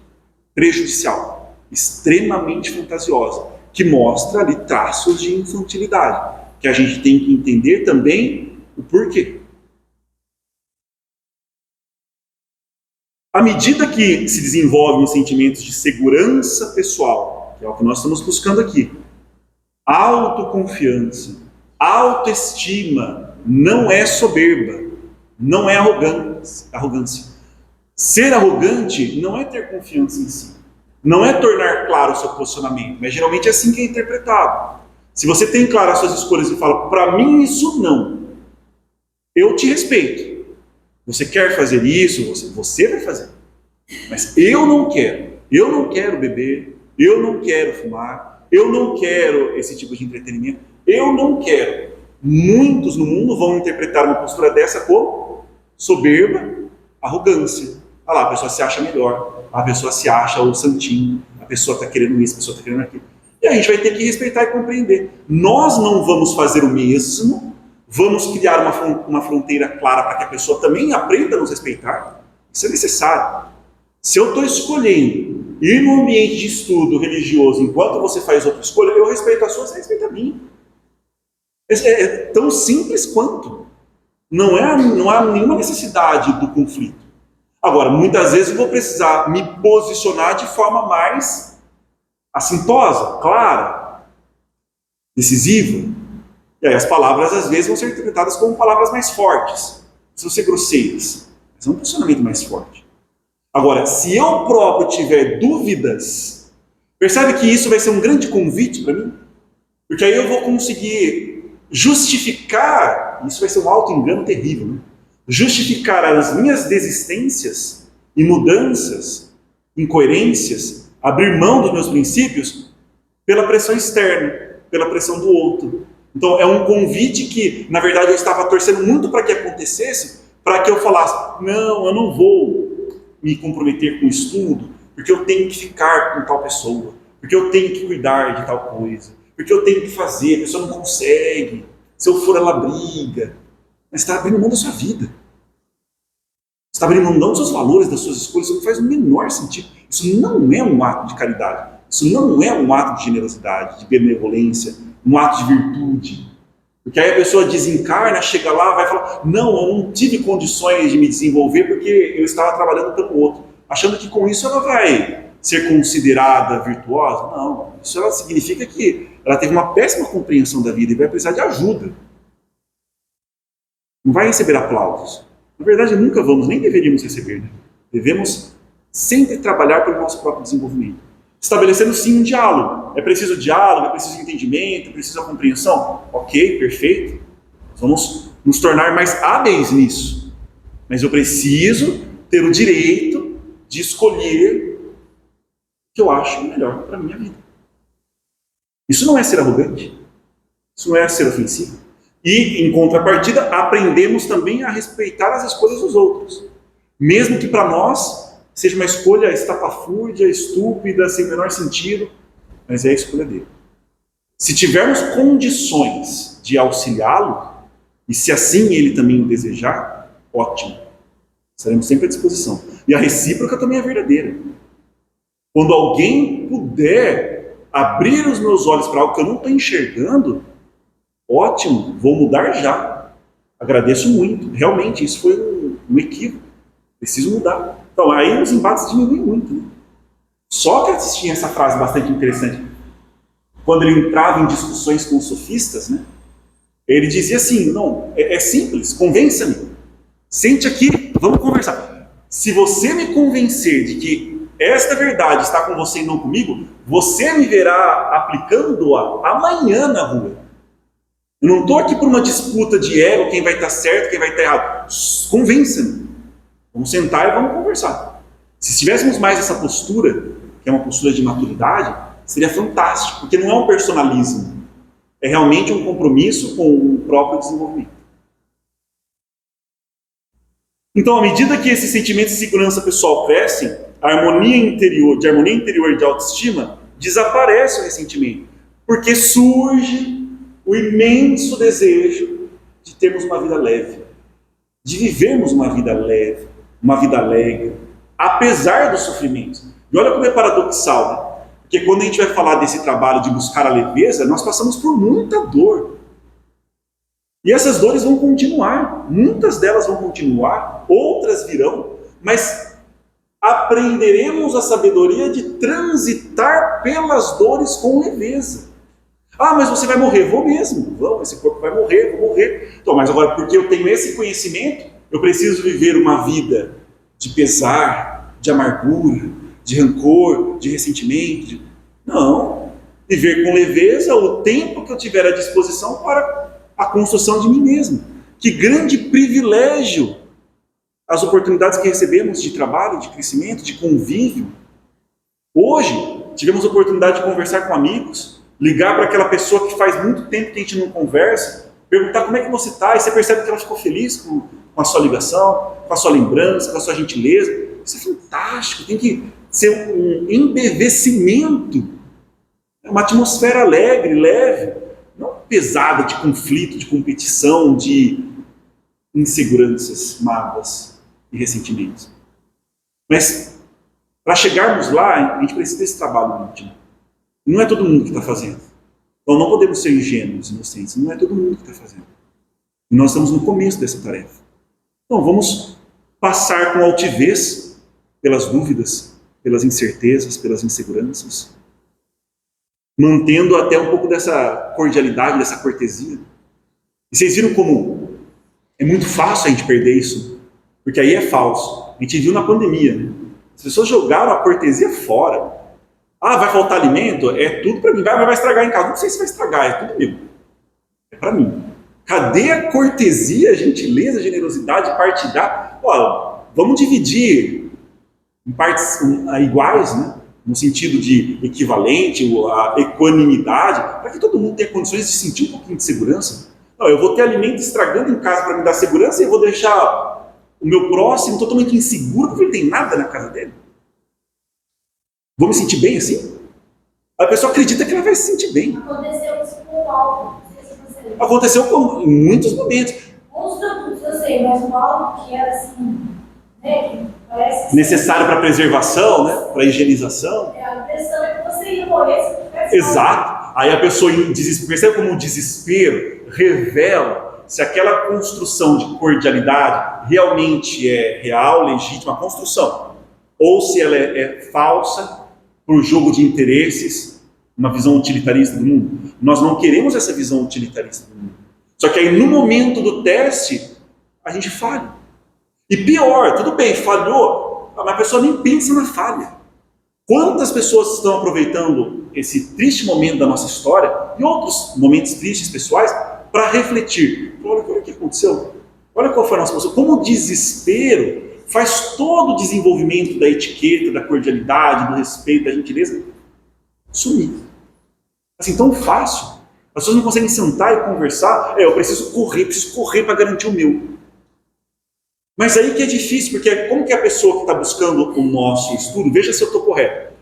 prejudicial, extremamente fantasiosa, que mostra ali traços de infantilidade, que a gente tem que entender também o porquê. À medida que se desenvolvem os sentimentos de segurança pessoal, que é o que nós estamos buscando aqui, autoconfiança, autoestima, não é soberba, não é arrogância. Ser arrogante não é ter confiança em si, não é tornar claro o seu posicionamento, mas geralmente é assim que é interpretado. Se você tem claro as suas escolhas e fala, para mim isso não, eu te respeito. Você quer fazer isso, você vai fazer. Mas eu não quero beber, eu não quero fumar, eu não quero esse tipo de entretenimento, eu não quero. Muitos no mundo vão interpretar uma postura dessa como soberba, arrogância. Olha lá, a pessoa se acha melhor, a pessoa se acha o santinho, a pessoa está querendo isso, a pessoa está querendo aquilo. E a gente vai ter que respeitar e compreender. Nós não vamos fazer o mesmo. Vamos criar uma fronteira clara para que a pessoa também aprenda a nos respeitar. Isso é necessário. Se eu estou escolhendo ir num ambiente de estudo religioso enquanto você faz outra escolha, eu respeito a sua, você respeita a minha. É tão simples quanto. Não há nenhuma necessidade do conflito. Agora, muitas vezes eu vou precisar me posicionar de forma mais assintosa, clara, decisiva. E aí as palavras às vezes vão ser interpretadas como palavras mais fortes, precisam ser grosseiras, mas é um posicionamento mais forte. Agora, se eu próprio tiver dúvidas, percebe que isso vai ser um grande convite para mim? Porque aí eu vou conseguir justificar, isso vai ser um auto-engano terrível, né? Justificar as minhas desistências e mudanças, incoerências, abrir mão dos meus princípios pela pressão externa, pela pressão do outro. Então é um convite que, na verdade, eu estava torcendo muito para que acontecesse, para que eu falasse, não, eu não vou me comprometer com o estudo, porque eu tenho que ficar com tal pessoa, porque eu tenho que cuidar de tal coisa, porque eu tenho que fazer, a pessoa não consegue, se eu for ela briga. Mas você está abrindo mão da sua vida. Você está abrindo mão dos seus valores, das suas escolhas, isso não faz o menor sentido. Isso não é um ato de caridade, isso não é um ato de generosidade, de benevolência, um ato de virtude. Porque aí a pessoa desencarna, chega lá, vai falar, não, eu não tive condições de me desenvolver porque eu estava trabalhando pelo outro, achando que com isso ela vai ser considerada virtuosa. Não, isso ela significa que ela teve uma péssima compreensão da vida e vai precisar de ajuda. Não vai receber aplausos. Na verdade, nunca vamos, nem deveríamos receber. Né? Devemos sempre trabalhar pelo nosso próprio desenvolvimento. Estabelecendo sim um diálogo. É preciso diálogo, é preciso entendimento, é preciso a compreensão. Ok, perfeito. Vamos nos tornar mais hábeis nisso. Mas eu preciso ter o direito de escolher o que eu acho melhor para a minha vida. Isso não é ser arrogante. Isso não é ser ofensivo. E, em contrapartida, aprendemos também a respeitar as escolhas dos outros. Mesmo que para nós seja uma escolha estapafúrdia, estúpida, sem o menor sentido, mas é a escolha dele. Se tivermos condições de auxiliá-lo, e se assim ele também o desejar, ótimo. Estaremos sempre à disposição. E a recíproca também é verdadeira. Quando alguém puder abrir os meus olhos para algo que eu não estou enxergando, ótimo, vou mudar já. Agradeço muito. Realmente, isso foi um equívoco. Preciso mudar. Então, aí os embates diminuem muito. Né? Sócrates tinha essa frase bastante interessante. Quando ele entrava em discussões com os sofistas, né? Ele dizia assim, não, é simples, convença-me. Sente aqui, vamos conversar. Se você me convencer de que esta verdade está com você e não comigo, você me verá aplicando-a amanhã na rua. Eu não estou aqui por uma disputa de ego, quem vai estar certo, quem vai estar errado. Convença-me. Vamos sentar e vamos conversar. Se tivéssemos mais essa postura, que é uma postura de maturidade, seria fantástico, porque não é um personalismo. É realmente um compromisso com o próprio desenvolvimento. Então, à medida que esses sentimentos de segurança pessoal crescem, a harmonia interior e de autoestima, desaparece o ressentimento. Porque surge o imenso desejo de termos uma vida leve, de vivermos uma vida leve, uma vida alegre, apesar dos sofrimentos. E olha como é paradoxal, né? Porque quando a gente vai falar desse trabalho de buscar a leveza, nós passamos por muita dor. E essas dores vão continuar, muitas delas vão continuar, outras virão, mas aprenderemos a sabedoria de transitar pelas dores com leveza. Ah, mas você vai morrer. Vou mesmo. Vou, esse corpo vai morrer, vou morrer. Então, mas agora, porque eu tenho esse conhecimento, eu preciso viver uma vida de pesar, de amargura, de rancor, de ressentimento. Não. Viver com leveza o tempo que eu tiver à disposição para a construção de mim mesmo. Que grande privilégio as oportunidades que recebemos de trabalho, de crescimento, de convívio. Hoje, tivemos a oportunidade de conversar com amigos, ligar para aquela pessoa que faz muito tempo que a gente não conversa, perguntar como é que você está, e você percebe que ela ficou feliz com a sua ligação, com a sua lembrança, com a sua gentileza. Isso é fantástico, tem que ser um embevecimento, uma atmosfera alegre, leve, não pesada de conflito, de competição, de inseguranças, mágoas e ressentimentos. Mas, para chegarmos lá, a gente precisa desse trabalho íntimo. Não é todo mundo que está fazendo. Então não podemos ser ingênuos, inocentes. Não é todo mundo que está fazendo. E nós estamos no começo dessa tarefa. Então vamos passar com altivez pelas dúvidas, pelas incertezas, pelas inseguranças, mantendo até um pouco dessa cordialidade, dessa cortesia. E vocês viram como é muito fácil a gente perder isso, porque aí é falso. A gente viu na pandemia, né? As pessoas jogaram a cortesia fora. Ah, vai faltar alimento? É tudo para mim. Vai estragar em casa. Não sei se vai estragar, é tudo meu. É para mim. Cadê a cortesia, a gentileza, a generosidade partidária? Olha, vamos dividir em partes iguais, né? No sentido de equivalente, a equanimidade, para que todo mundo tenha condições de sentir um pouquinho de segurança. Não, eu vou ter alimento estragando em casa para me dar segurança e eu vou deixar o meu próximo totalmente inseguro porque ele tem nada na casa dele. Vou me sentir bem assim? A pessoa acredita que ela vai se sentir bem. Aconteceu isso com o álcool. Aconteceu em muitos momentos. Uns produtos, eu sei, mas o álcool que era assim, né, que parece necessário para preservação, né, para higienização. É a impressão que você ia morrer se não tivesse. Exato. Aí a pessoa percebe como o desespero revela se aquela construção de cordialidade realmente é real, legítima, a construção, ou se ela é falsa por jogo de interesses, uma visão utilitarista do mundo. Nós não queremos essa visão utilitarista do mundo. Só que aí no momento do teste, a gente falha. E pior, tudo bem, falhou, mas a pessoa nem pensa na falha. Quantas pessoas estão aproveitando esse triste momento da nossa história e outros momentos tristes pessoais para refletir? Olha o que aconteceu. Olha qual foi a nossa posição. Como o desespero faz todo o desenvolvimento da etiqueta, da cordialidade, do respeito, da gentileza sumir. Assim, tão fácil. As pessoas não conseguem sentar e conversar. Eu preciso correr para garantir o meu. Mas aí que é difícil, porque como que a pessoa que está buscando o nosso estudo, veja se eu estou correto.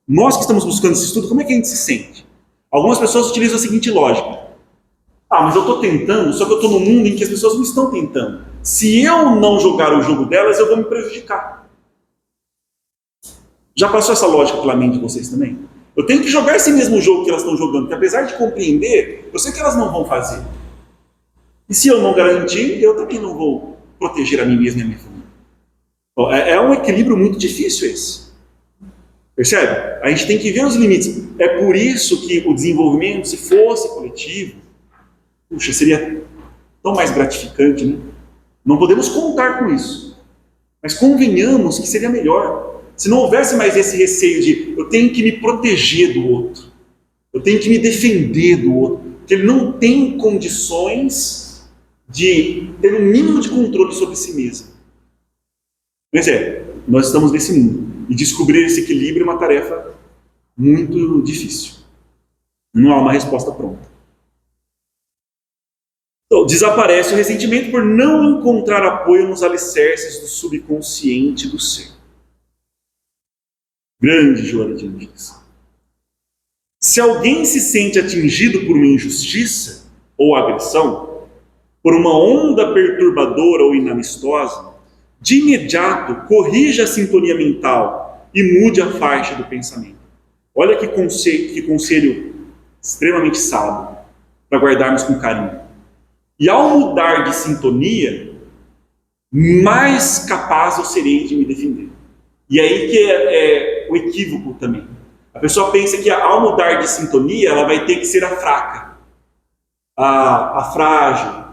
Nós que estamos buscando esse estudo, como é que a gente se sente? Algumas pessoas utilizam a seguinte lógica. Ah, mas eu estou tentando, só que eu estou num mundo em que as pessoas não estão tentando. Se eu não jogar o jogo delas, eu vou me prejudicar. Já passou essa lógica pela mente de vocês também? Eu tenho que jogar esse mesmo jogo que elas estão jogando, porque apesar de compreender, eu sei que elas não vão fazer. E se eu não garantir, eu também não vou proteger a mim mesmo e a minha família. Então, é um equilíbrio muito difícil esse. Percebe? A gente tem que ver os limites. É por isso que o desenvolvimento, se fosse coletivo, puxa, seria tão mais gratificante, né? Não podemos contar com isso. Mas convenhamos que seria melhor. Se não houvesse mais esse receio de eu tenho que me proteger do outro, eu tenho que me defender do outro, porque ele não tem condições de ter um mínimo de controle sobre si mesmo. Mas nós estamos nesse mundo, e descobrir esse equilíbrio é uma tarefa muito difícil. Não há uma resposta pronta. Então, desaparece o ressentimento por não encontrar apoio nos alicerces do subconsciente do ser. Grande Joana de Ângeles. Se alguém se sente atingido por uma injustiça ou agressão, por uma onda perturbadora ou inamistosa, de imediato corrija a sintonia mental e mude a faixa do pensamento. Olha que conselho extremamente sábio para guardarmos com carinho. E ao mudar de sintonia, mais capaz eu serei de me defender. E aí que é o equívoco também. A pessoa pensa que ao mudar de sintonia, ela vai ter que ser a fraca, a frágil,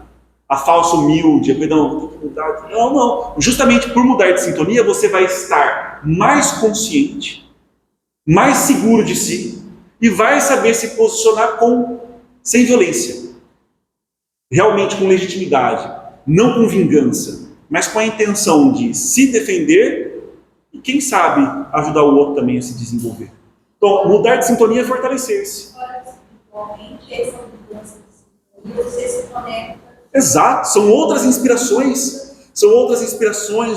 a falsa humilde, não, vou ter que mudar. Não. Justamente por mudar de sintonia, você vai estar mais consciente, mais seguro de si, e vai saber se posicionar sem violência. Realmente com legitimidade, não com vingança, mas com a intenção de se defender e, quem sabe, ajudar o outro também a se desenvolver. Então, mudar de sintonia é fortalecer-se. Agora, espiritualmente, essa mudança de sintonia, você se conecta. Exato, são outras inspirações,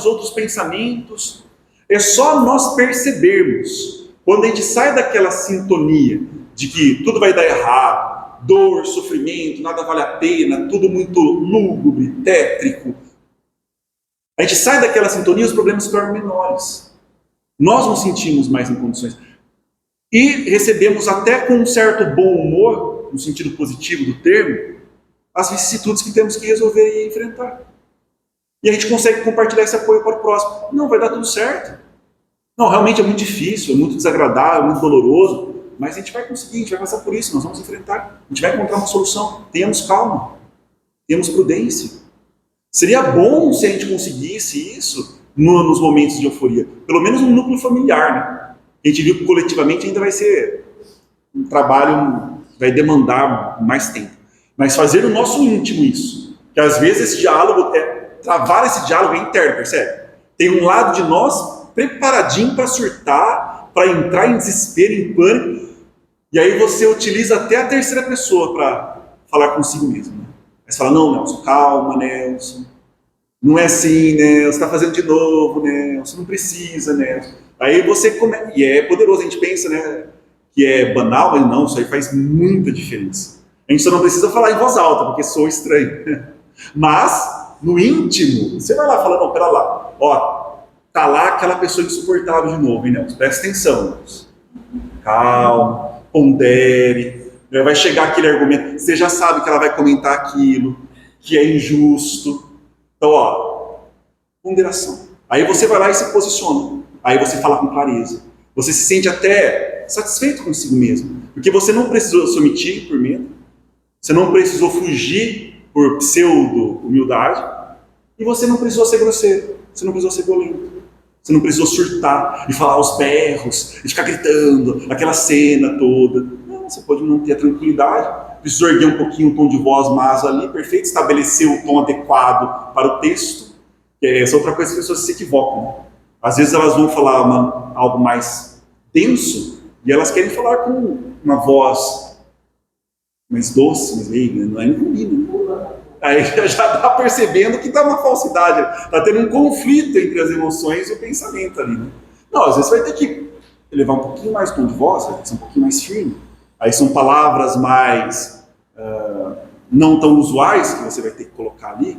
outros pensamentos. É só nós percebermos, quando a gente sai daquela sintonia de que tudo vai dar errado, dor, sofrimento, nada vale a pena, tudo muito lúgubre, tétrico. A gente sai daquela sintonia e os problemas se tornam menores. Nós nos sentimos mais em condições. E recebemos até com um certo bom humor, no sentido positivo do termo, as vicissitudes que temos que resolver e enfrentar. E a gente consegue compartilhar esse apoio para o próximo. Não, vai dar tudo certo. Não, realmente é muito difícil, é muito desagradável, é muito doloroso, mas a gente vai conseguir, a gente vai passar por isso, nós vamos enfrentar. A gente vai encontrar uma solução. Tenhamos calma, tenhamos prudência. Seria bom se a gente conseguisse isso nos momentos de euforia, pelo menos no núcleo familiar, né? A gente viu que coletivamente ainda vai ser um trabalho que vai demandar mais tempo. Mas fazer no nosso íntimo isso, que às vezes esse diálogo, travar esse diálogo é interno, percebe? Tem um lado de nós preparadinho para surtar, para entrar em desespero, em pânico, e aí você utiliza até a terceira pessoa para falar consigo mesmo, né? Aí você fala, não, Nelson, calma, Nelson, não é assim, Nelson, você está fazendo de novo, Nelson, não precisa, Nelson. Aí você começa, e é poderoso, a gente pensa, né, que é banal, mas não, isso aí faz muita diferença. A gente só não precisa falar em voz alta, porque soa estranho. Mas, no íntimo, você vai lá falando, não, pera lá, ó, tá lá aquela pessoa insuportável de novo, hein, Nelson? Presta atenção, Nelson. Calma, pondere, vai chegar aquele argumento, você já sabe que ela vai comentar aquilo, que é injusto. Então, ó, ponderação. Aí você vai lá e se posiciona. Aí você fala com clareza. Você se sente até satisfeito consigo mesmo. Porque você não precisou se omitir por medo. Você não precisou fugir por pseudo-humildade. E você não precisou ser grosseiro. Você não precisou ser violento. Você não precisou surtar e falar aos berros, e ficar gritando, aquela cena toda. Não, você pode manter a tranquilidade. Precisou erguer um pouquinho o tom de voz mas ali, perfeito, estabelecer o tom adequado para o texto. Que é essa outra coisa que as pessoas se equivocam, né? Às vezes elas vão falar algo mais denso e elas querem falar com uma voz mais doce, mais leiga, não combina. Aí já está percebendo que está uma falsidade, está tendo um conflito entre as emoções e o pensamento ali, né? Não, às vezes vai ter que elevar um pouquinho mais o tom de voz, vai ter que ser um pouquinho mais firme. Aí são palavras mais não tão usuais que você vai ter que colocar ali.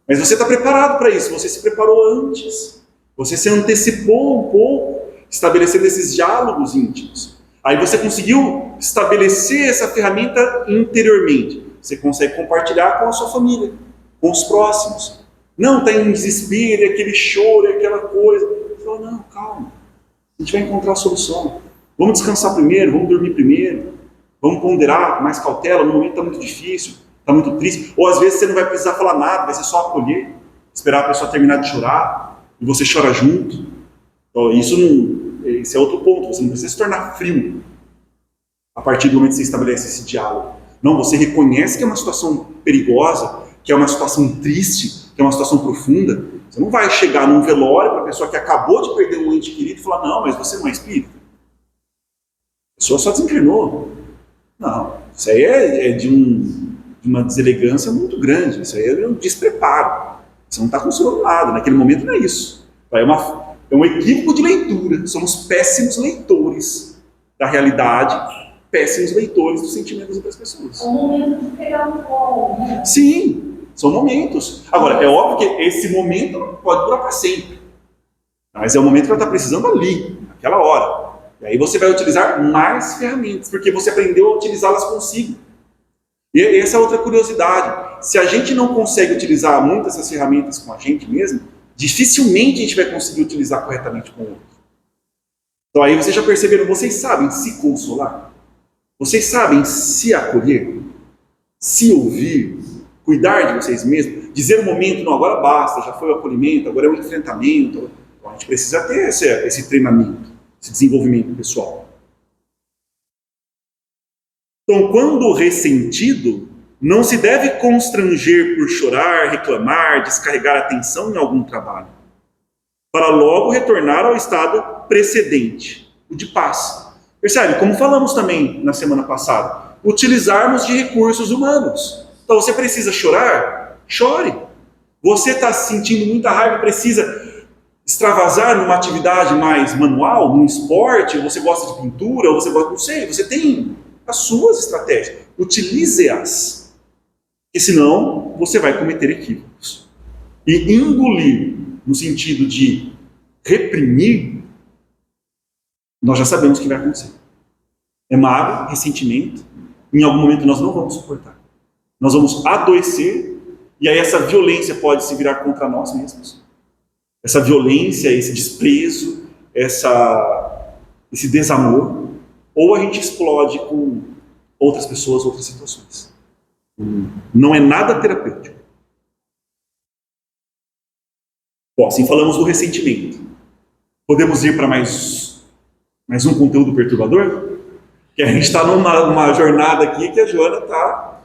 Mas você está preparado para isso, você se preparou antes. Você se antecipou um pouco, estabelecendo esses diálogos íntimos. Aí você conseguiu estabelecer essa ferramenta interiormente. Você consegue compartilhar com a sua família, com os próximos. Não está em desespero, é aquele choro, é aquela coisa. Você fala, não, calma. A gente vai encontrar a solução. Vamos descansar primeiro, vamos dormir primeiro. Vamos ponderar com mais cautela, no momento está muito difícil, está muito triste. Ou às vezes você não vai precisar falar nada, vai ser só acolher, esperar a pessoa terminar de chorar, e você chora junto. Então, esse é outro ponto, você não precisa se tornar frio a partir do momento que você estabelece esse diálogo. Não, você reconhece que é uma situação perigosa, que é uma situação triste, que é uma situação profunda. Você não vai chegar num velório para a pessoa que acabou de perder um ente querido e falar, não, mas você não é espírita. A pessoa só desencarnou. Não, isso aí é de uma deselegância muito grande, isso aí é um despreparo. Você não está funcionando nada, naquele momento não é isso. É um equívoco de leitura, somos péssimos leitores da realidade, péssimos leitores dos sentimentos das outras pessoas. É o momento de pegar um colo, né? Sim, são momentos. Agora, é óbvio que esse momento não pode durar para sempre, mas é o momento que ela está precisando ali, naquela hora. E aí você vai utilizar mais ferramentas, porque você aprendeu a utilizá-las consigo. E essa é outra curiosidade. Se a gente não consegue utilizar muitas dessas ferramentas com a gente mesmo, dificilmente a gente vai conseguir utilizar corretamente com o outro. Então aí vocês já perceberam, vocês sabem se consolar? Vocês sabem se acolher? Se ouvir? Cuidar de vocês mesmos? Dizer no momento, não, agora basta, já foi o acolhimento, agora é o enfrentamento. Então a gente precisa ter esse treinamento, esse desenvolvimento pessoal. Então, quando ressentido, não se deve constranger por chorar, reclamar, descarregar a atenção em algum trabalho, para logo retornar ao estado precedente, o de paz. Percebe? Como falamos também na semana passada, utilizarmos de recursos humanos. Então, você precisa chorar? Chore. Você está sentindo muita raiva, precisa extravasar numa atividade mais manual, num esporte, ou você gosta de pintura, ou você gosta, não sei, você tem as suas estratégias. Utilize-as. Porque senão você vai cometer equívocos. E engolir, no sentido de reprimir, nós já sabemos o que vai acontecer. É mágoa, ressentimento, em algum momento nós não vamos suportar. Nós vamos adoecer, e aí essa violência pode se virar contra nós mesmos. Essa violência, esse desprezo, esse desamor, ou a gente explode com outras pessoas, outras situações. Não é nada terapêutico. Bom, assim falamos do ressentimento. Podemos ir para mais um conteúdo perturbador? Que a gente está numa jornada aqui que a Joana está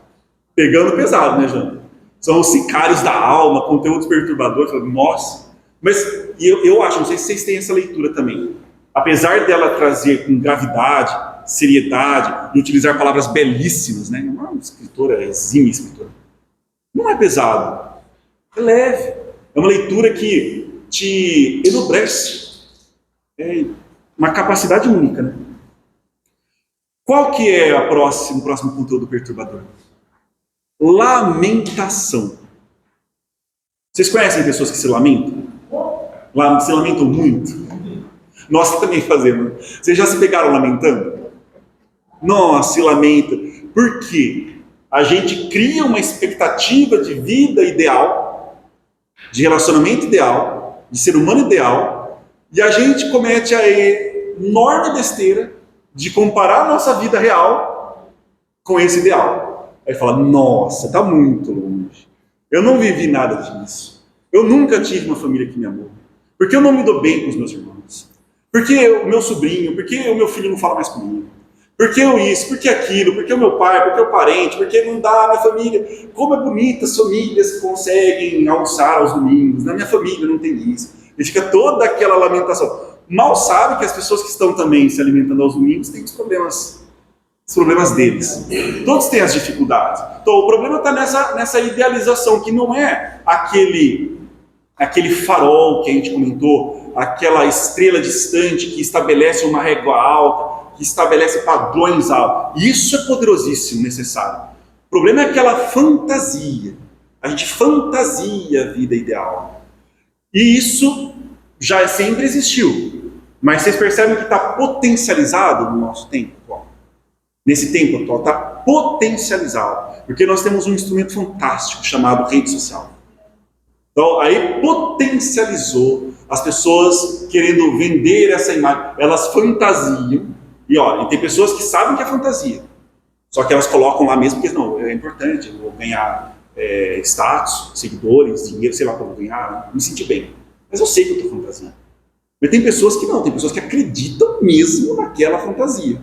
pegando pesado, né, Joana? São os sicários da alma, conteúdos perturbadores. Nossa! Mas eu acho, não sei se vocês têm essa leitura também. Apesar dela trazer com gravidade, seriedade, e utilizar palavras belíssimas, né? Uma escritora, exímia escritora. Não é pesado, é leve. É uma leitura que te enobrece. É uma capacidade única, né? Qual que é o próximo conteúdo perturbador? Lamentação. Vocês conhecem pessoas que se lamentam? Se lamentam muito? Nós também fazemos. Vocês já se pegaram lamentando? Nossa, se lamenta. Por quê? A gente cria uma expectativa de vida ideal, de relacionamento ideal, de ser humano ideal, e a gente comete a enorme besteira de comparar a nossa vida real com esse ideal. Aí fala, nossa, está muito longe. Eu não vivi nada disso. Eu nunca tive uma família que me amou. Porque eu não me dou bem com os meus irmãos. Porque o meu sobrinho, porque o meu filho não fala mais comigo. Porque eu isso, porque aquilo, porque o meu pai, porque o parente, porque não dá, minha família. Como é bonita as famílias que conseguem almoçar aos domingos. Na minha família não tem isso. E fica toda aquela lamentação. Mal sabe que as pessoas que estão também se alimentando aos domingos têm os problemas deles. Todos têm as dificuldades. Então o problema está nessa idealização, que não é aquele farol que a gente comentou, aquela estrela distante que estabelece uma régua alta, que estabelece padrões altos. Isso é poderosíssimo, necessário. O problema é aquela fantasia. A gente fantasia a vida ideal. E isso já sempre existiu. Mas vocês percebem que está potencializado no nosso tempo atual. Nesse tempo atual, está potencializado. Porque nós temos um instrumento fantástico chamado rede social. Então, aí potencializou as pessoas querendo vender essa imagem. Elas fantasiam. E olha, tem pessoas que sabem que é fantasia. Só que elas colocam lá mesmo porque não, é importante, eu vou ganhar status, seguidores, dinheiro, sei lá o que eu vou ganhar, me sentir bem. Mas eu sei que eu estou fantasiando. Mas tem pessoas que não, tem pessoas que acreditam mesmo naquela fantasia.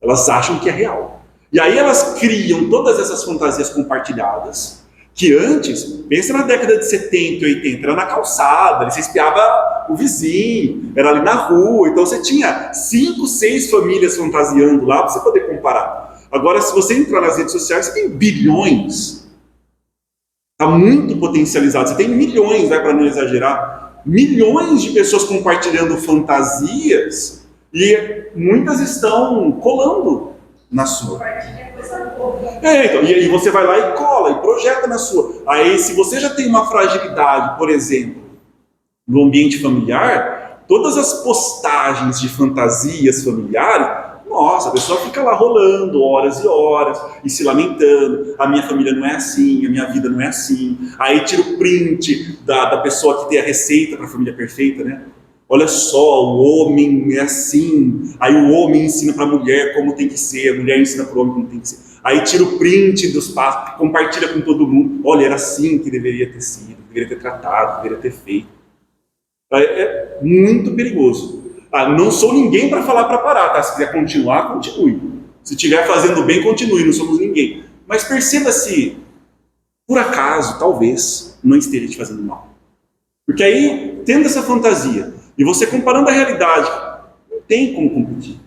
Elas acham que é real. E aí elas criam todas essas fantasias compartilhadas, que antes, pensa na década de 70 e 80, era na calçada, você espiava o vizinho, era ali na rua, então você tinha 5, 6 famílias fantasiando lá para você poder comparar. Agora, se você entrar nas redes sociais, você tem bilhões. Está muito potencializado, você tem milhões, para não exagerar, milhões de pessoas compartilhando fantasias e muitas estão colando na sua. Então, e aí você vai lá e cola, e projeta na sua. Aí se você já tem uma fragilidade, por exemplo, no ambiente familiar, todas as postagens de fantasias familiares, nossa, a pessoa fica lá rolando horas e horas, e se lamentando, a minha família não é assim, a minha vida não é assim. Aí tira o print da pessoa que tem a receita para a família perfeita, né? Olha só, o homem é assim, aí o homem ensina para a mulher como tem que ser, a mulher ensina para o homem como tem que ser. Aí tira o print dos passos, compartilha com todo mundo. Olha, era assim que deveria ter sido, deveria ter tratado, deveria ter feito. É muito perigoso. Não sou ninguém para falar para parar, tá? Se quiser continuar, continue. Se estiver fazendo bem, continue, não somos ninguém. Mas perceba se, por acaso, talvez, não esteja te fazendo mal. Porque aí, tendo essa fantasia, e você comparando a realidade, não tem como competir.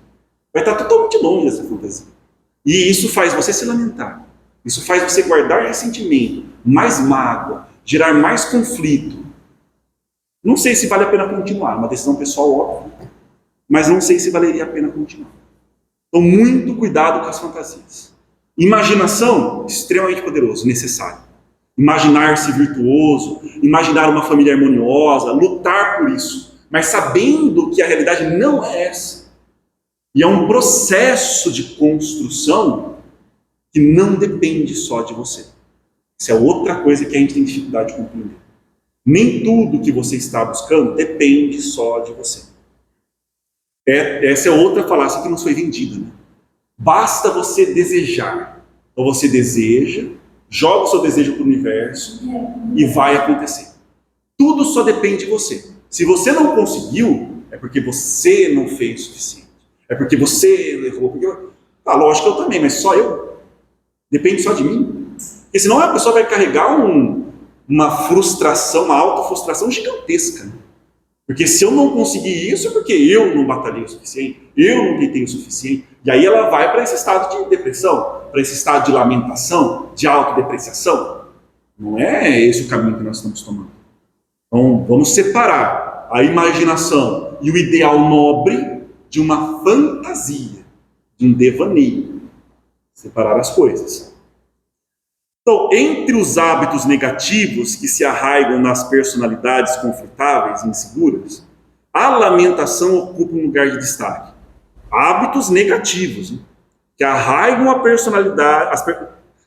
Vai estar totalmente longe dessa fantasia. E isso faz você se lamentar. Isso faz você guardar ressentimento, mais mágoa, gerar mais conflito. Não sei se vale a pena continuar, uma decisão pessoal óbvia, mas não sei se valeria a pena continuar. Então, muito cuidado com as fantasias. Imaginação, extremamente poderoso, necessário. Imaginar-se virtuoso, imaginar uma família harmoniosa, lutar por isso, mas sabendo que a realidade não é essa. E é um processo de construção que não depende só de você. Isso é outra coisa que a gente tem dificuldade de compreender. Nem tudo que você está buscando depende só de você. Essa é outra falácia que nos foi vendida, né? Basta você desejar. Então você deseja, joga o seu desejo para o universo e vai acontecer. Tudo só depende de você. Se você não conseguiu, é porque você não fez o suficiente. É porque você errou. Lógico que eu também, mas só eu. Depende só de mim. Porque senão a pessoa vai carregar uma frustração, uma autofrustração gigantesca. Né? Porque se eu não conseguir isso, é porque eu não batalhei o suficiente, eu não tentei o suficiente. E aí ela vai para esse estado de depressão, para esse estado de lamentação, de autodepreciação. Não é esse o caminho que nós estamos tomando. Então, vamos separar a imaginação e o ideal nobre de uma fantasia, de um devaneio. Separar as coisas. Então, entre os hábitos negativos que se arraigam nas personalidades conflitáveis e inseguras, a lamentação ocupa um lugar de destaque. Hábitos negativos, né, que arraigam a personalidade,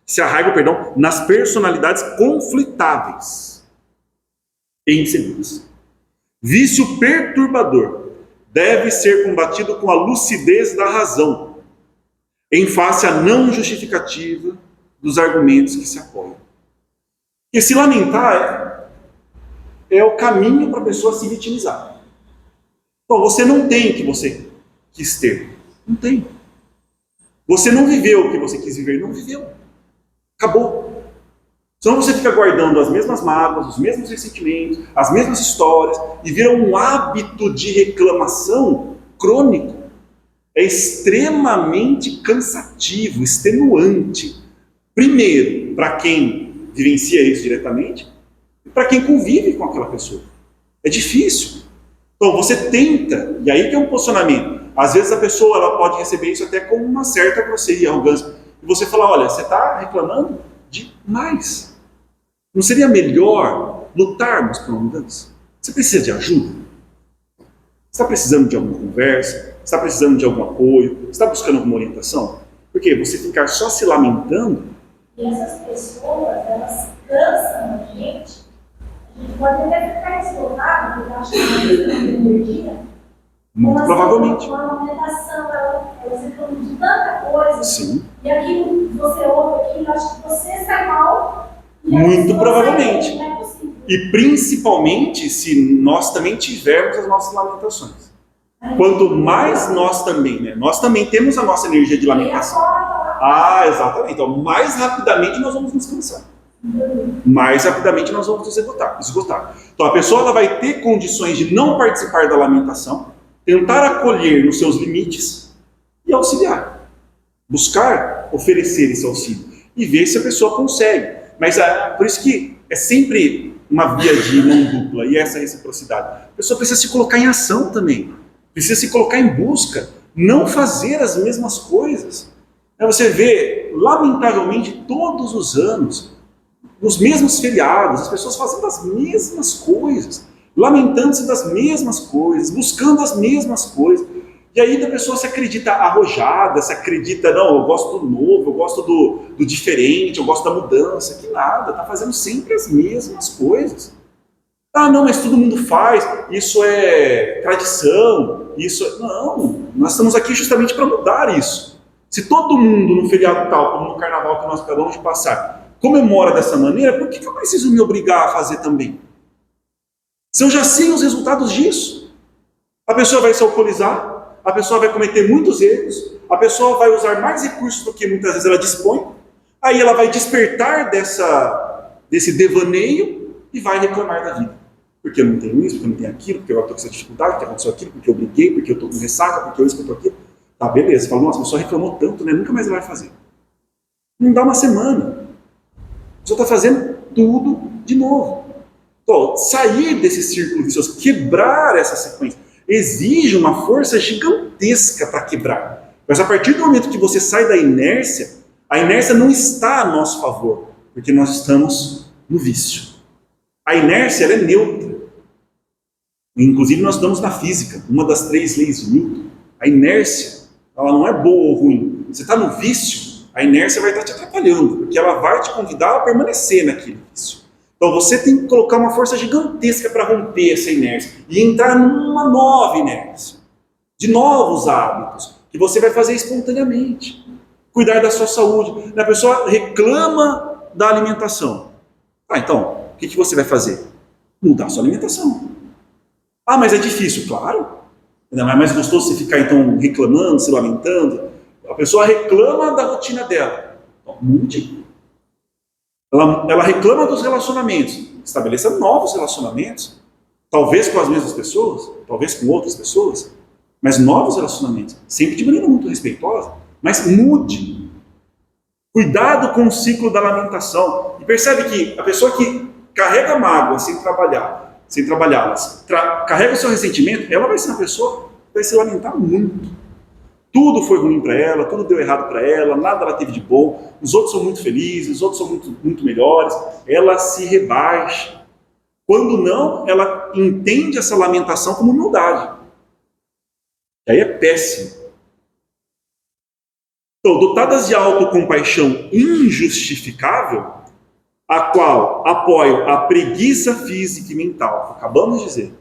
se arraigam, nas personalidades conflitáveis e inseguras. Vício perturbador deve ser combatido com a lucidez da razão, em face à não justificativa dos argumentos que se apoiam. E se lamentar é o caminho para a pessoa se vitimizar. Então, você não tem o que você quis ter. Não tem. Você não viveu o que você quis viver. Não viveu. Acabou. Senão você fica guardando as mesmas mágoas, os mesmos ressentimentos, as mesmas histórias, e vira um hábito de reclamação crônico. É extremamente cansativo, extenuante. Primeiro, para quem vivencia isso diretamente, e para quem convive com aquela pessoa. É difícil. Então, você tenta, e aí que é um posicionamento. Às vezes a pessoa ela pode receber isso até com uma certa grosseria, arrogância. E você fala, olha, você está reclamando demais. Não seria melhor lutarmos por uma mudança? Você precisa de ajuda? Está precisando de alguma conversa? Está precisando de algum apoio? Está buscando alguma orientação? Porque você ficar só se lamentando... E essas pessoas, elas cansam a gente pode até ficar esgotado, porque acha que não tem energia. Muito provavelmente. Com a alimentação, elas reclamam de tanta coisa. Sim. E aquilo, você ouve aquilo, acha que você sai mal. Muito provavelmente. Não é possível. E principalmente se nós também tivermos as nossas lamentações. Quanto mais nós também, né? Nós também temos a nossa energia de lamentação. Ah, exatamente. Então, mais rapidamente nós vamos nos cansar. Mais rapidamente nós vamos nos esgotar. Então, a pessoa ela vai ter condições de não participar da lamentação, tentar acolher nos seus limites e auxiliar. Buscar oferecer esse auxílio e ver se a pessoa consegue. Mas por isso que é sempre uma via de mão dupla e essa reciprocidade. A pessoa precisa se colocar em ação também. Precisa se colocar em busca. Não fazer as mesmas coisas. Você vê, lamentavelmente, todos os anos, nos mesmos feriados, as pessoas fazendo as mesmas coisas, lamentando-se das mesmas coisas, buscando as mesmas coisas. E aí a pessoa se acredita arrojada, se acredita, não, eu gosto do novo, eu gosto do diferente, eu gosto da mudança. Que nada, está fazendo sempre as mesmas coisas. Ah, não, mas todo mundo faz, isso é tradição, isso é... Não, nós estamos aqui justamente para mudar isso. Se todo mundo no feriado tal, como no carnaval que nós acabamos de passar, comemora dessa maneira, por que eu preciso me obrigar a fazer também? Se eu já sei os resultados disso, a pessoa vai se alcoolizar, a pessoa vai cometer muitos erros, a pessoa vai usar mais recursos do que muitas vezes ela dispõe, aí ela vai despertar desse devaneio e vai reclamar da vida. Porque eu não tenho isso, porque eu não tenho aquilo, porque eu estou com essa dificuldade, porque aconteceu aquilo, porque eu briguei, porque eu estou com ressaca, porque eu isso, porque eu estou aquilo. Tá, beleza. Você fala, nossa, a pessoa reclamou tanto, né? Nunca mais ela vai fazer. Não dá uma semana. A pessoa está fazendo tudo de novo. Então, sair desse círculo vicioso, quebrar essa sequência, exige uma força gigantesca para quebrar. Mas a partir do momento que você sai da inércia, a inércia não está a nosso favor, porque nós estamos no vício. A inércia ela é neutra. Inclusive nós estamos na física, uma das 3 leis de Newton. A inércia, ela não é boa ou ruim. Você está no vício, a inércia vai estar te atrapalhando, porque ela vai te convidar a permanecer naquele vício. Então você tem que colocar uma força gigantesca para romper essa inércia e entrar numa nova inércia, de novos hábitos, que você vai fazer espontaneamente. Cuidar da sua saúde. A pessoa reclama da alimentação. Então, o que você vai fazer? Mudar a sua alimentação. Ah, mas é difícil. Claro. Não é mais gostoso você ficar então reclamando, se lamentando. A pessoa reclama da rotina dela. Então, mude. Ela reclama dos relacionamentos. Estabeleça novos relacionamentos. Talvez com as mesmas pessoas, talvez com outras pessoas, mas novos relacionamentos. Sempre de maneira muito respeitosa, mas mude. Cuidado com o ciclo da lamentação. E percebe que a pessoa que carrega mágoa sem trabalhá-las, carrega o seu ressentimento, ela vai ser uma pessoa que vai se lamentar muito. Tudo foi ruim para ela, tudo deu errado para ela, nada ela teve de bom, os outros são muito felizes, os outros são muito, muito melhores. Ela se rebaixa. Quando não, ela entende essa lamentação como humildade. E aí é péssimo. Então, dotadas de autocompaixão injustificável, a qual apoiam a preguiça física e mental. Acabamos de dizer.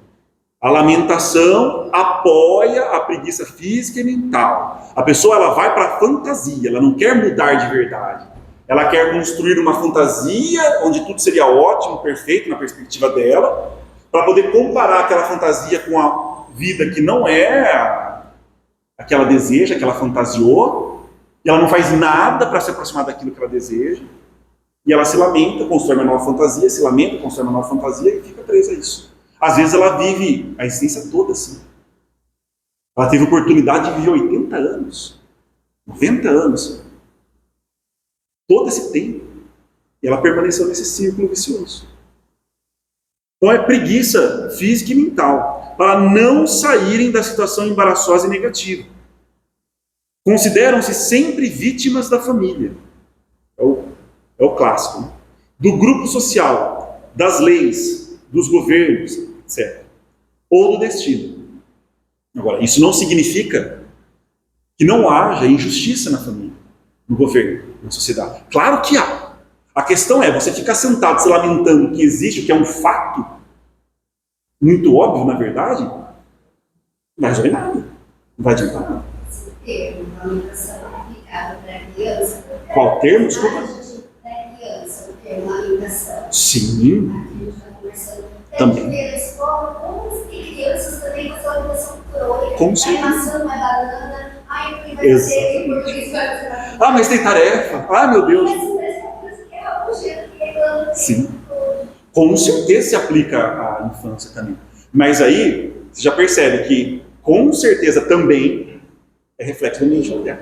A lamentação apoia a preguiça física e mental. A pessoa ela vai para a fantasia, ela não quer mudar de verdade. Ela quer construir uma fantasia onde tudo seria ótimo, perfeito na perspectiva dela, para poder comparar aquela fantasia com a vida que não é a que ela deseja, que ela fantasiou, e ela não faz nada para se aproximar daquilo que ela deseja. E ela se lamenta, constrói uma nova fantasia, se lamenta, constrói uma nova fantasia e fica presa a isso. Às vezes ela vive a existência toda assim. Ela teve oportunidade de viver 80 anos, 90 anos, todo esse tempo. E ela permaneceu nesse círculo vicioso. Então é preguiça física e mental, para não saírem da situação embaraçosa e negativa. Consideram-se sempre vítimas da família. É o clássico, né? Do grupo social, das leis, dos governos, etc. Ou do destino. Agora, isso não significa que não haja injustiça na família, no governo, na sociedade. Claro que há. A questão é, você ficar sentado se lamentando que existe, o que é um fato, muito óbvio, na verdade, não vai resolver nada. Não vai adiantar nada. Se ter uma alimentação aplicada para a criança... Qual termo? Desculpa. Para a criança, o termo alimentação. Sim. Aqui a gente está conversando. Também. Tem na escola, como tem crianças também com a sua alimentação crônica. Com certeza. Maçã, não é banana. Ai, o que vai fazer? Em português vai fazer. Ah, mas tem tarefa. Ah, meu Deus. Mas parece uma coisa que é rabugenta, que reclama. Sim. Com certeza se aplica à infância também. Mas aí, você já percebe que, com certeza também, é reflexo do ambiente familiar.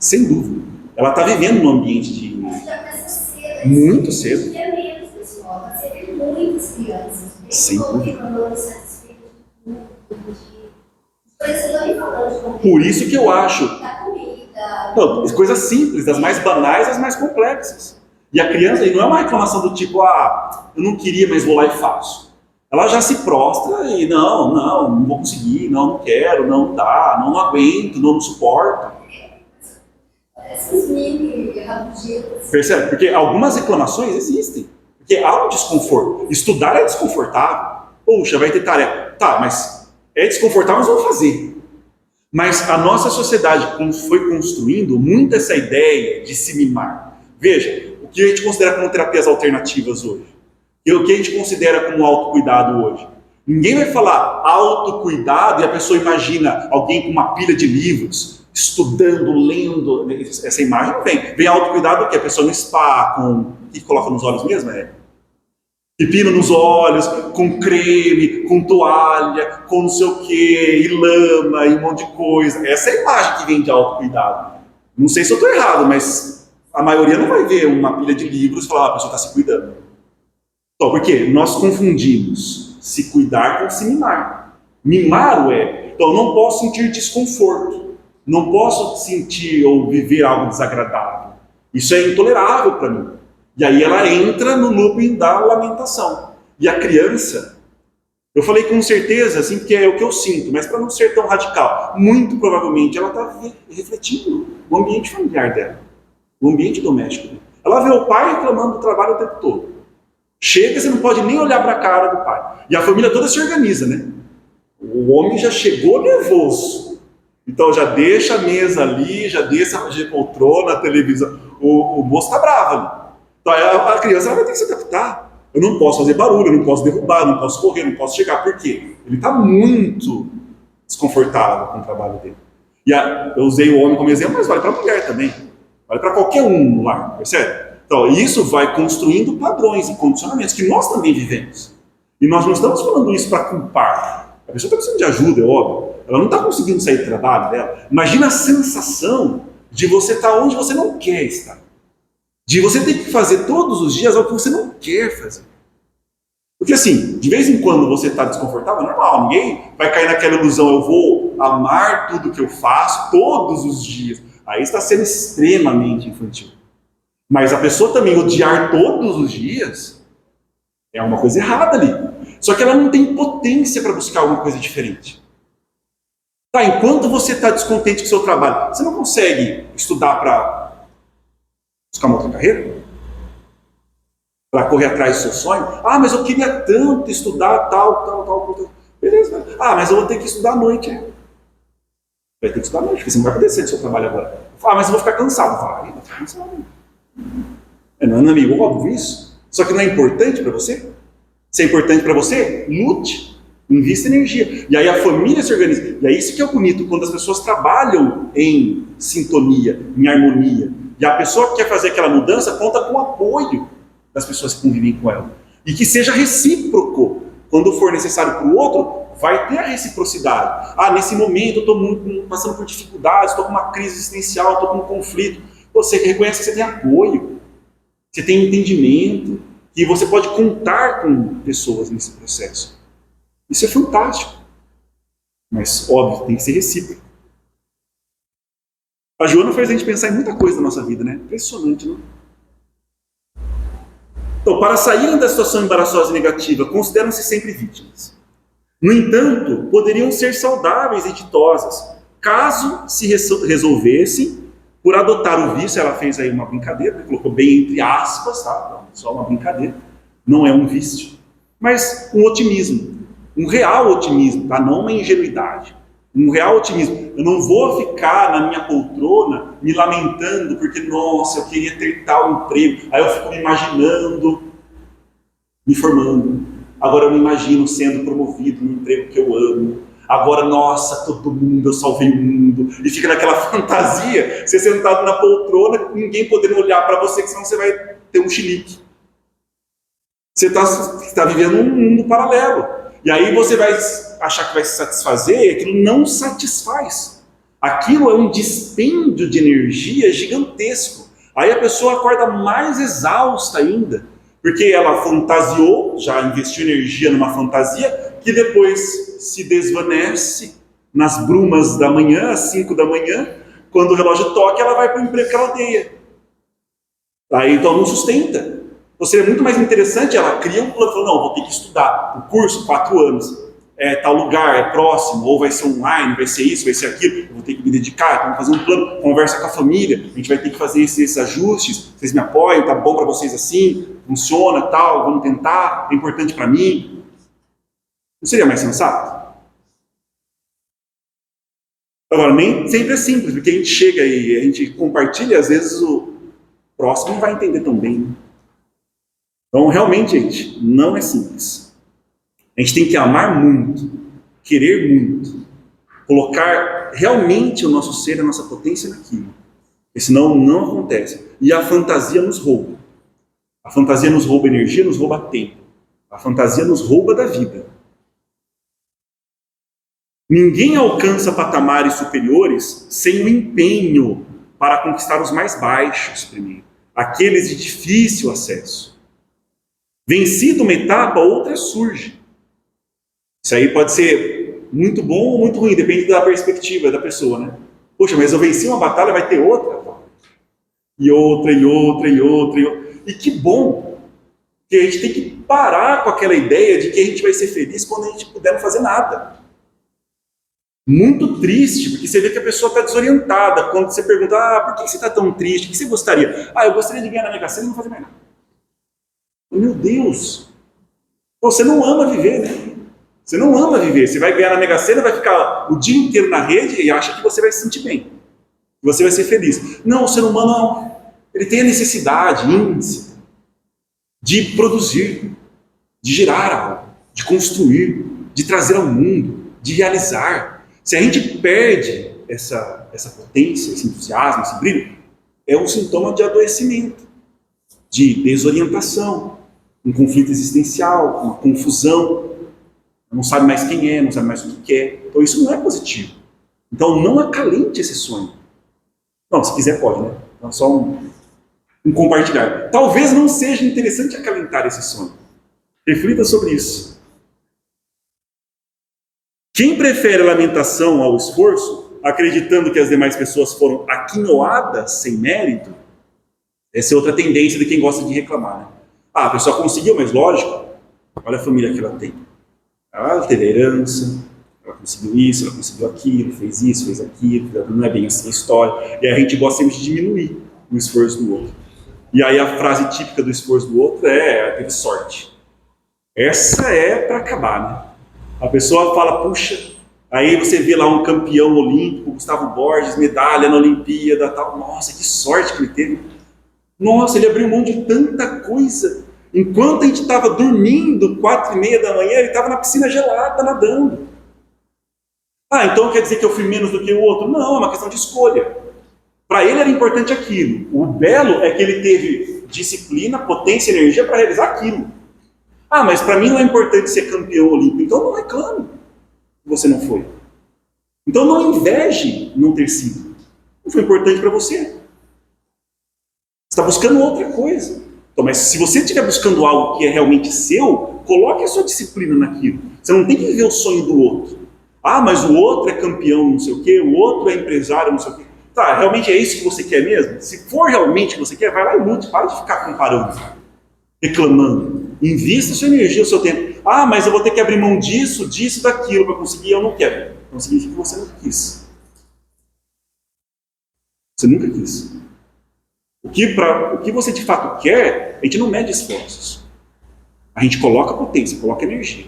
Sem dúvida. Ela está vivendo num ambiente de... Já começa cedo. Muito cedo. E é menos da escola. Você vê muitas crianças. Sim. Reclamando, satisfeitas de tudo, de coisas que eu estou nem falando de comida. Por isso que eu acho... Da comida. Não, coisas simples, das mais banais às mais complexas. E a criança, e não é uma reclamação do tipo, ah, eu não queria, mas vou lá e faço. Ela já se prostra e não vou conseguir, não quero, não dá, não aguento, não suporto. Essas mini rabugitas. Percebe? Porque algumas reclamações existem. Porque há um desconforto. Estudar é desconfortável. Puxa, vai ter tarefa. Tá, mas é desconfortável, mas vou fazer. Mas a nossa sociedade foi construindo muito essa ideia de se mimar. Veja, o que a gente considera como terapias alternativas hoje? E o que a gente considera como autocuidado hoje? Ninguém vai falar autocuidado e a pessoa imagina alguém com uma pilha de livros, estudando, lendo. Essa imagem não vem. Vem autocuidado o quê? A pessoa no spa, com... O que coloca nos olhos mesmo? Pepino nos olhos, com creme, com toalha, com não sei o quê, e lama, e um monte de coisa. Essa é a imagem que vem de autocuidado. Não sei se eu estou errado, mas a maioria não vai ver uma pilha de livros e falar, a pessoa está se cuidando. Então, por quê? Nós confundimos se cuidar com se mimar. Mimar é, então eu não posso sentir desconforto, não posso sentir ou viver algo desagradável. Isso é intolerável para mim. E aí ela entra no looping da lamentação. E a criança, eu falei com certeza, assim, porque é o que eu sinto, mas para não ser tão radical, muito provavelmente ela está refletindo o ambiente familiar dela, o ambiente doméstico dela. Ela vê o pai reclamando do trabalho o tempo todo. Chega, você não pode nem olhar para a cara do pai. E a família toda se organiza, né? O homem já chegou nervoso. Então já deixa a mesa ali, já deixa a poltrona, a televisão. O moço está bravo ali. Então a criança ela vai ter que se adaptar. Eu não posso fazer barulho, eu não posso derrubar, eu não posso correr, eu não posso chegar. Por quê? Ele está muito desconfortável com o trabalho dele. E eu usei o homem como exemplo, mas vale para a mulher também. Vale para qualquer um no lar, percebe? Então, isso vai construindo padrões e condicionamentos que nós também vivemos. E nós não estamos falando isso para culpar. A pessoa está precisando de ajuda, é óbvio. Ela não está conseguindo sair do trabalho dela. Imagina a sensação de você estar onde você não quer estar. De você ter que fazer todos os dias algo que você não quer fazer. Porque assim, de vez em quando você está desconfortável, é normal. Ninguém vai cair naquela ilusão, eu vou amar tudo que eu faço todos os dias. Aí está sendo extremamente infantil. Mas a pessoa também odiar todos os dias é uma coisa errada ali. Só que ela não tem potência para buscar alguma coisa diferente. Tá, enquanto você está descontente com o seu trabalho, você não consegue estudar para buscar uma outra carreira? Para correr atrás do seu sonho? Ah, mas eu queria tanto estudar tal. Beleza. Ah, mas eu vou ter que estudar à noite. Vai ter que estudar à noite, porque você não vai poder sair do seu trabalho agora. Ah, mas eu vou ficar cansado. Vai ficar cansado. Não é amigo óbvio isso? Só que não é importante para você? Se é importante para você, lute, invista energia. E aí a família se organiza. E é isso que é bonito, quando as pessoas trabalham em sintonia, em harmonia. E a pessoa que quer fazer aquela mudança conta com o apoio das pessoas que convivem com ela. E que seja recíproco. Quando for necessário para o outro, vai ter a reciprocidade. Ah, nesse momento eu estou passando por dificuldades, estou com uma crise existencial, estou com um conflito. Você reconhece que você tem apoio, você tem entendimento, e você pode contar com pessoas nesse processo. Isso é fantástico. Mas, óbvio, tem que ser recíproco. A Joana faz a gente pensar em muita coisa na nossa vida, né? Impressionante, não? Então, para saírem da situação embaraçosa e negativa, consideram-se sempre vítimas. No entanto, poderiam ser saudáveis e ditosas, caso se resolvessem por adotar o vício. Ela fez aí uma brincadeira, colocou bem entre aspas, tá? Só uma brincadeira, não é um vício, mas um otimismo, um real otimismo, tá? Não uma ingenuidade, um real otimismo. Eu não vou ficar na minha poltrona me lamentando porque, nossa, eu queria ter tal emprego, aí eu fico me imaginando, me formando. Agora eu me imagino sendo promovido no emprego que eu amo. Agora, nossa, todo mundo, eu salvei o mundo. E fica naquela fantasia, você sentado na poltrona, ninguém podendo olhar para você, que senão você vai ter um chilique. Você está vivendo um mundo paralelo. E aí você vai achar que vai se satisfazer, e aquilo não satisfaz. Aquilo é um dispêndio de energia gigantesco. Aí a pessoa acorda mais exausta ainda, porque ela fantasiou, já investiu energia numa fantasia, que depois se desvanece nas brumas da manhã, às 5 da manhã, quando o relógio toca, ela vai para o emprego que ela odeia. Aí então não sustenta. Então seria muito mais interessante, ela cria um plano, fala, não, vou ter que estudar o curso, 4 anos, tal lugar, é próximo, ou vai ser online, vai ser isso, vai ser aquilo, eu vou ter que me dedicar, então vou fazer um plano, conversa com a família, a gente vai ter que fazer esses ajustes, vocês me apoiam, tá bom para vocês assim, funciona, tal, vamos tentar, é importante para mim. Não seria mais sensato? Agora, nem sempre é simples, porque a gente chega e a gente compartilha, e às vezes o próximo não vai entender tão bem. Então, realmente, gente, não é simples. A gente tem que amar muito, querer muito, colocar realmente o nosso ser, a nossa potência naquilo. Porque senão não acontece. E a fantasia nos rouba. A fantasia nos rouba energia, nos rouba tempo. A fantasia nos rouba da vida. Ninguém alcança patamares superiores sem o empenho para conquistar os mais baixos primeiro, aqueles de difícil acesso. Vencida uma etapa, outra surge. Isso aí pode ser muito bom ou muito ruim, depende da perspectiva da pessoa, né? Poxa, mas eu venci uma batalha, vai ter outra. E outra, e outra, e outra, e outra. E que bom! Que a gente tem que parar com aquela ideia de que a gente vai ser feliz quando a gente puder não fazer nada. Muito triste, porque você vê que a pessoa está desorientada. Quando você pergunta, por que você está tão triste? O que você gostaria? Eu gostaria de ganhar na Mega Sena e não fazer mais nada. Meu Deus! Você não ama viver, né? Você não ama viver. Você vai ganhar na Mega Sena, vai ficar o dia inteiro na rede e acha que você vai se sentir bem. Que você vai ser feliz. Não, o ser humano não. Ele tem a necessidade índice de produzir, de gerar algo, de construir, de trazer ao mundo, de realizar. Se a gente perde essa potência, esse entusiasmo, esse brilho, é um sintoma de adoecimento, de desorientação, um conflito existencial, uma confusão, não sabe mais quem é, não sabe mais o que quer. Então isso não é positivo. Então não acalente esse sonho. Não, se quiser pode, né? Então, só um compartilhar. Talvez não seja interessante acalentar esse sonho. Reflita sobre isso. Quem prefere a lamentação ao esforço, acreditando que as demais pessoas foram aquinhoadas sem mérito, essa é outra tendência de quem gosta de reclamar, né? A pessoa conseguiu, mas lógico, olha a família que ela tem. Ela teve herança, ela conseguiu isso, ela conseguiu aquilo, fez isso, fez aquilo, não é bem assim a história. E a gente gosta sempre de diminuir o esforço do outro. E aí a frase típica do esforço do outro é, teve sorte. Essa é para acabar, né? A pessoa fala, puxa, aí você vê lá um campeão olímpico, Gustavo Borges, medalha na Olimpíada, tal. Nossa, que sorte que ele teve. Nossa, ele abriu mão de tanta coisa. Enquanto a gente estava dormindo, 4h30 da manhã, ele estava na piscina gelada, nadando. Então quer dizer que eu fui menos do que o outro? Não, é uma questão de escolha. Para ele era importante aquilo. O belo é que ele teve disciplina, potência e energia para realizar aquilo. Mas para mim não é importante ser campeão olímpico, então não reclame que você não foi. Então não inveje não ter sido. Não foi importante para você. Você está buscando outra coisa. Então, mas se você estiver buscando algo que é realmente seu, coloque a sua disciplina naquilo. Você não tem que viver o sonho do outro. Mas o outro é campeão não sei o quê, o outro é empresário não sei o quê. Tá, realmente é isso que você quer mesmo? Se for realmente o que você quer, vai lá e lute, para de ficar comparando, reclamando. Invista sua energia, o seu tempo. Ah, mas eu vou ter que abrir mão disso, disso, daquilo para conseguir. Eu não quero. Então significa que você nunca quis. Você nunca quis. O que você de fato quer, a gente não mede esforços. A gente coloca potência, coloca energia.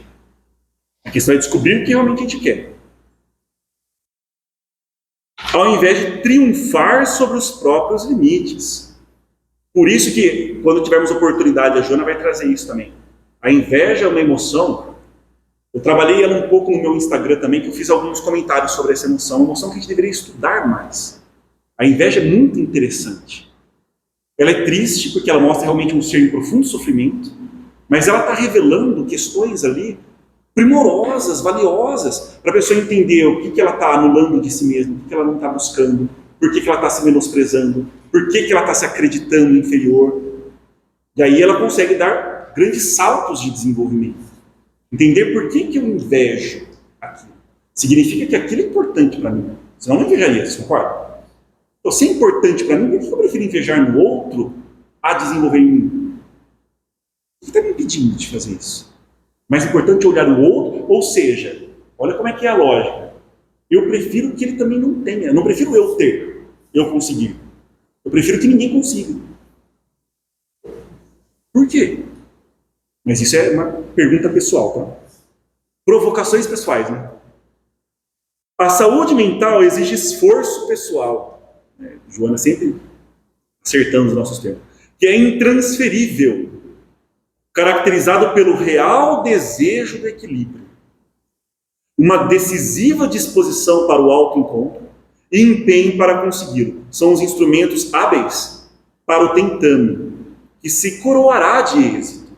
A questão é descobrir o que realmente a gente quer. Ao invés de triunfar sobre os próprios limites. Por isso que, quando tivermos oportunidade, a Joana vai trazer isso também. A inveja é uma emoção. Eu trabalhei ela um pouco no meu Instagram também, que eu fiz alguns comentários sobre essa emoção. Uma emoção que a gente deveria estudar mais. A inveja é muito interessante. Ela é triste porque ela mostra realmente um ser em profundo sofrimento, mas ela está revelando questões ali primorosas, valiosas, para a pessoa entender o que ela está anulando de si mesma, o que ela não está buscando, por que ela está se menosprezando, por que ela está se acreditando inferior. E aí ela consegue dar grandes saltos de desenvolvimento. Entender por que eu invejo aquilo. Significa que aquilo é importante para mim. Senão eu não invejaria, você concorda? Então, se é importante para mim, por que eu prefiro invejar no outro a desenvolver em mim? O que está me impedindo de fazer isso? Mais importante é olhar o outro, ou seja, olha como é que é a lógica. Eu prefiro que ele também não tenha. Não prefiro eu ter, eu conseguir. Eu prefiro que ninguém consiga. Por quê? Mas isso é uma pergunta pessoal, tá? Provocações pessoais, né? A saúde mental exige esforço pessoal. Joana sempre acertando os nossos termos. Que é intransferível, caracterizado pelo real desejo do equilíbrio, uma decisiva disposição para o autoencontro e empenho para consegui-lo. São os instrumentos hábeis para o tentame, que se coroará de êxito.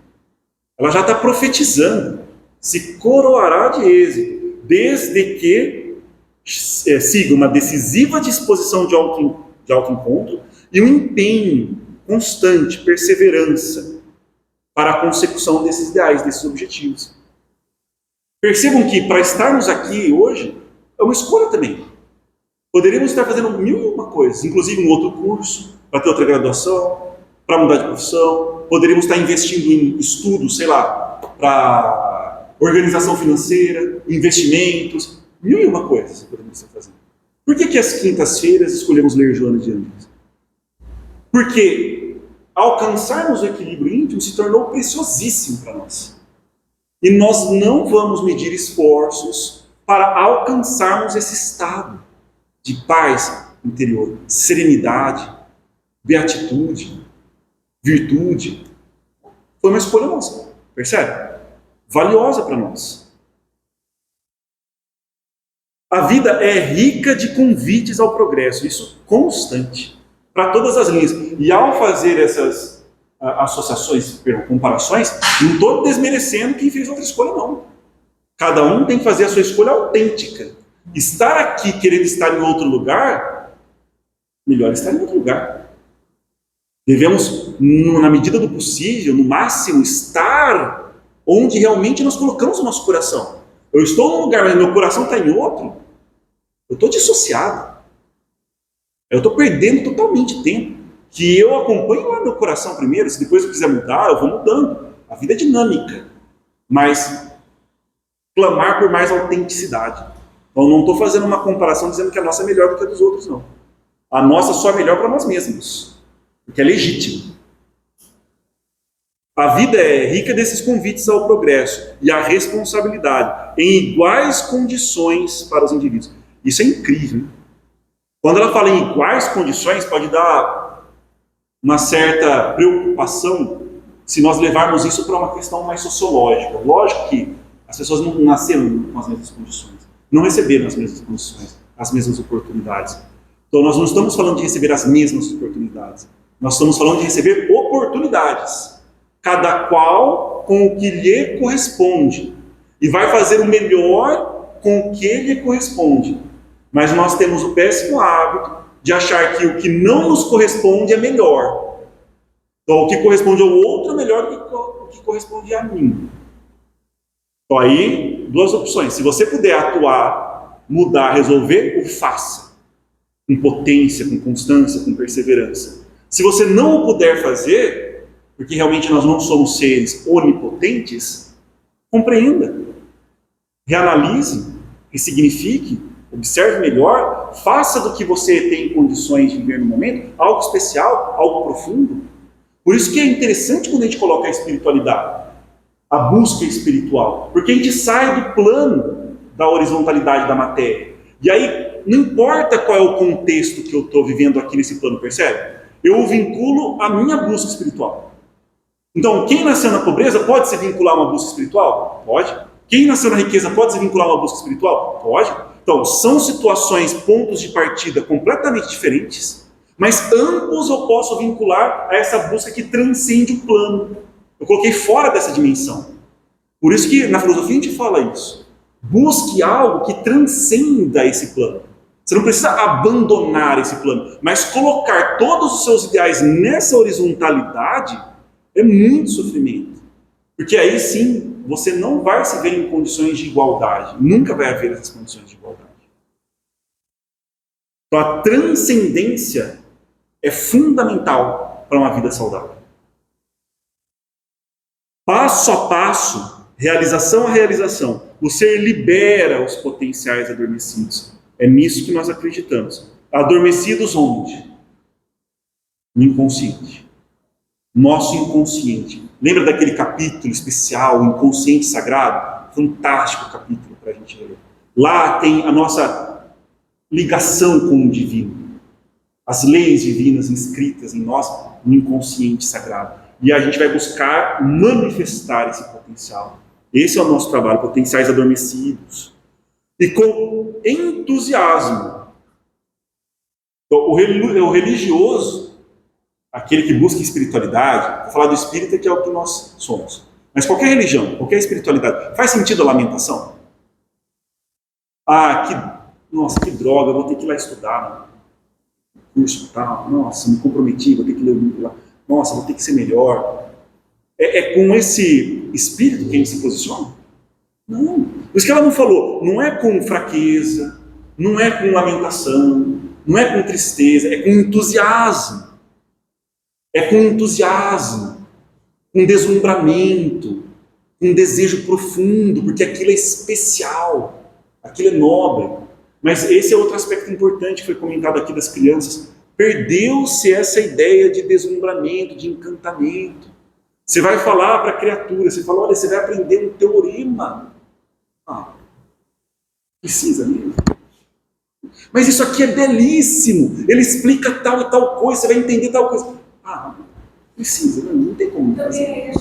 Ela já está profetizando, se coroará de êxito, desde que siga uma decisiva disposição de autoencontro e um empenho constante, perseverança, para a consecução desses ideais, desses objetivos. Percebam que para estarmos aqui hoje é uma escolha também. Poderíamos estar fazendo mil e uma coisas, inclusive um outro curso, para ter outra graduação, para mudar de profissão. Poderíamos estar investindo em estudos, sei lá, para organização financeira, investimentos, mil e uma coisas poderíamos estar fazendo. Por que às quintas-feiras escolhemos ler Joana de Ângeles? Porque alcançarmos o equilíbrio íntimo se tornou preciosíssimo para nós. E nós não vamos medir esforços para alcançarmos esse estado de paz interior, serenidade, beatitude, virtude. Foi uma escolha nossa, percebe? Valiosa para nós. A vida é rica de convites ao progresso, isso constante, para todas as linhas. E ao fazer essas comparações, não estou desmerecendo quem fez outra escolha, não. Cada um tem que fazer a sua escolha autêntica. Estar aqui querendo estar em outro lugar, melhor estar em outro lugar. Devemos, na medida do possível, no máximo, estar onde realmente nós colocamos o nosso coração. Eu estou num lugar, mas meu coração está em outro. Eu estou dissociado. Eu estou perdendo totalmente tempo. Que eu acompanho lá meu coração primeiro. Se depois eu quiser mudar, eu vou mudando. A vida é dinâmica. Mas clamar por mais autenticidade. Então não estou fazendo uma comparação dizendo que a nossa é melhor do que a dos outros, não. A nossa só é melhor para nós mesmos. Porque é legítimo. A vida é rica desses convites ao progresso e à responsabilidade, em iguais condições para os indivíduos. Isso é incrível, hein? Quando ela fala em iguais condições, pode dar uma certa preocupação se nós levarmos isso para uma questão mais sociológica. Lógico que as pessoas não nasceram com as mesmas condições, não receberam as mesmas condições, as mesmas oportunidades. Então nós não estamos falando de receber as mesmas oportunidades, nós estamos falando de receber oportunidades, cada qual com o que lhe corresponde, e vai fazer o melhor com o que lhe corresponde. Mas nós temos o péssimo hábito de achar que o que não nos corresponde é melhor. Então, o que corresponde ao outro é melhor do que o que corresponde a mim. Então, aí, duas opções. Se você puder atuar, mudar, resolver, o faça. Com potência, com constância, com perseverança. Se você não o puder fazer, porque realmente nós não somos seres onipotentes, compreenda, reanalise, ressignifique, observe melhor, faça do que você tem condições de viver no momento algo especial, algo profundo. Por isso que é interessante quando a gente coloca a espiritualidade, a busca espiritual, porque a gente sai do plano da horizontalidade da matéria. E aí, não importa qual é o contexto que eu estou vivendo aqui nesse plano, percebe? Eu vinculo a minha busca espiritual. Então, quem nasceu na pobreza pode se vincular a uma busca espiritual? Pode. Quem nasceu na riqueza pode se vincular a uma busca espiritual? Pode. Então, são situações, pontos de partida completamente diferentes, mas ambos eu posso vincular a essa busca que transcende o plano. Eu coloquei fora dessa dimensão. Por isso que na filosofia a gente fala isso. Busque algo que transcenda esse plano. Você não precisa abandonar esse plano, mas colocar todos os seus ideais nessa horizontalidade é muito sofrimento. Porque aí sim, você não vai se ver em condições de igualdade. Nunca vai haver essas condições de igualdade. Então a transcendência é fundamental para uma vida saudável. Passo a passo, realização a realização, o ser libera os potenciais adormecidos. É nisso que nós acreditamos. Adormecidos onde? No inconsciente. Nosso inconsciente. Lembra daquele capítulo especial, o Inconsciente Sagrado? Fantástico capítulo para a gente ler. Lá tem a nossa ligação com o divino. As leis divinas inscritas em nós no inconsciente sagrado. E a gente vai buscar manifestar esse potencial. Esse é o nosso trabalho, potenciais adormecidos. E com entusiasmo. Então, o religioso, aquele que busca espiritualidade, vou falar do espírita que é o que nós somos. Mas qualquer religião, qualquer espiritualidade, faz sentido a lamentação? Nossa, que droga, eu vou ter que ir lá estudar no curso e tal. Nossa, me comprometi, vou ter que ler o livro lá. Nossa, vou ter que ser melhor. É com esse espírito que a gente se posiciona? Não. Por isso que ela não falou, não é com fraqueza, não é com lamentação, não é com tristeza, é com entusiasmo. É com entusiasmo, com deslumbramento, com desejo profundo, porque aquilo é especial, aquilo é nobre. Mas esse é outro aspecto importante que foi comentado aqui das crianças. Perdeu-se essa ideia de deslumbramento, de encantamento. Você vai falar para a criatura, você fala, olha, você vai aprender um teorema. Precisa mesmo. Mas isso aqui é belíssimo, ele explica tal e tal coisa, você vai entender tal coisa. Precisa, não tem como fazer.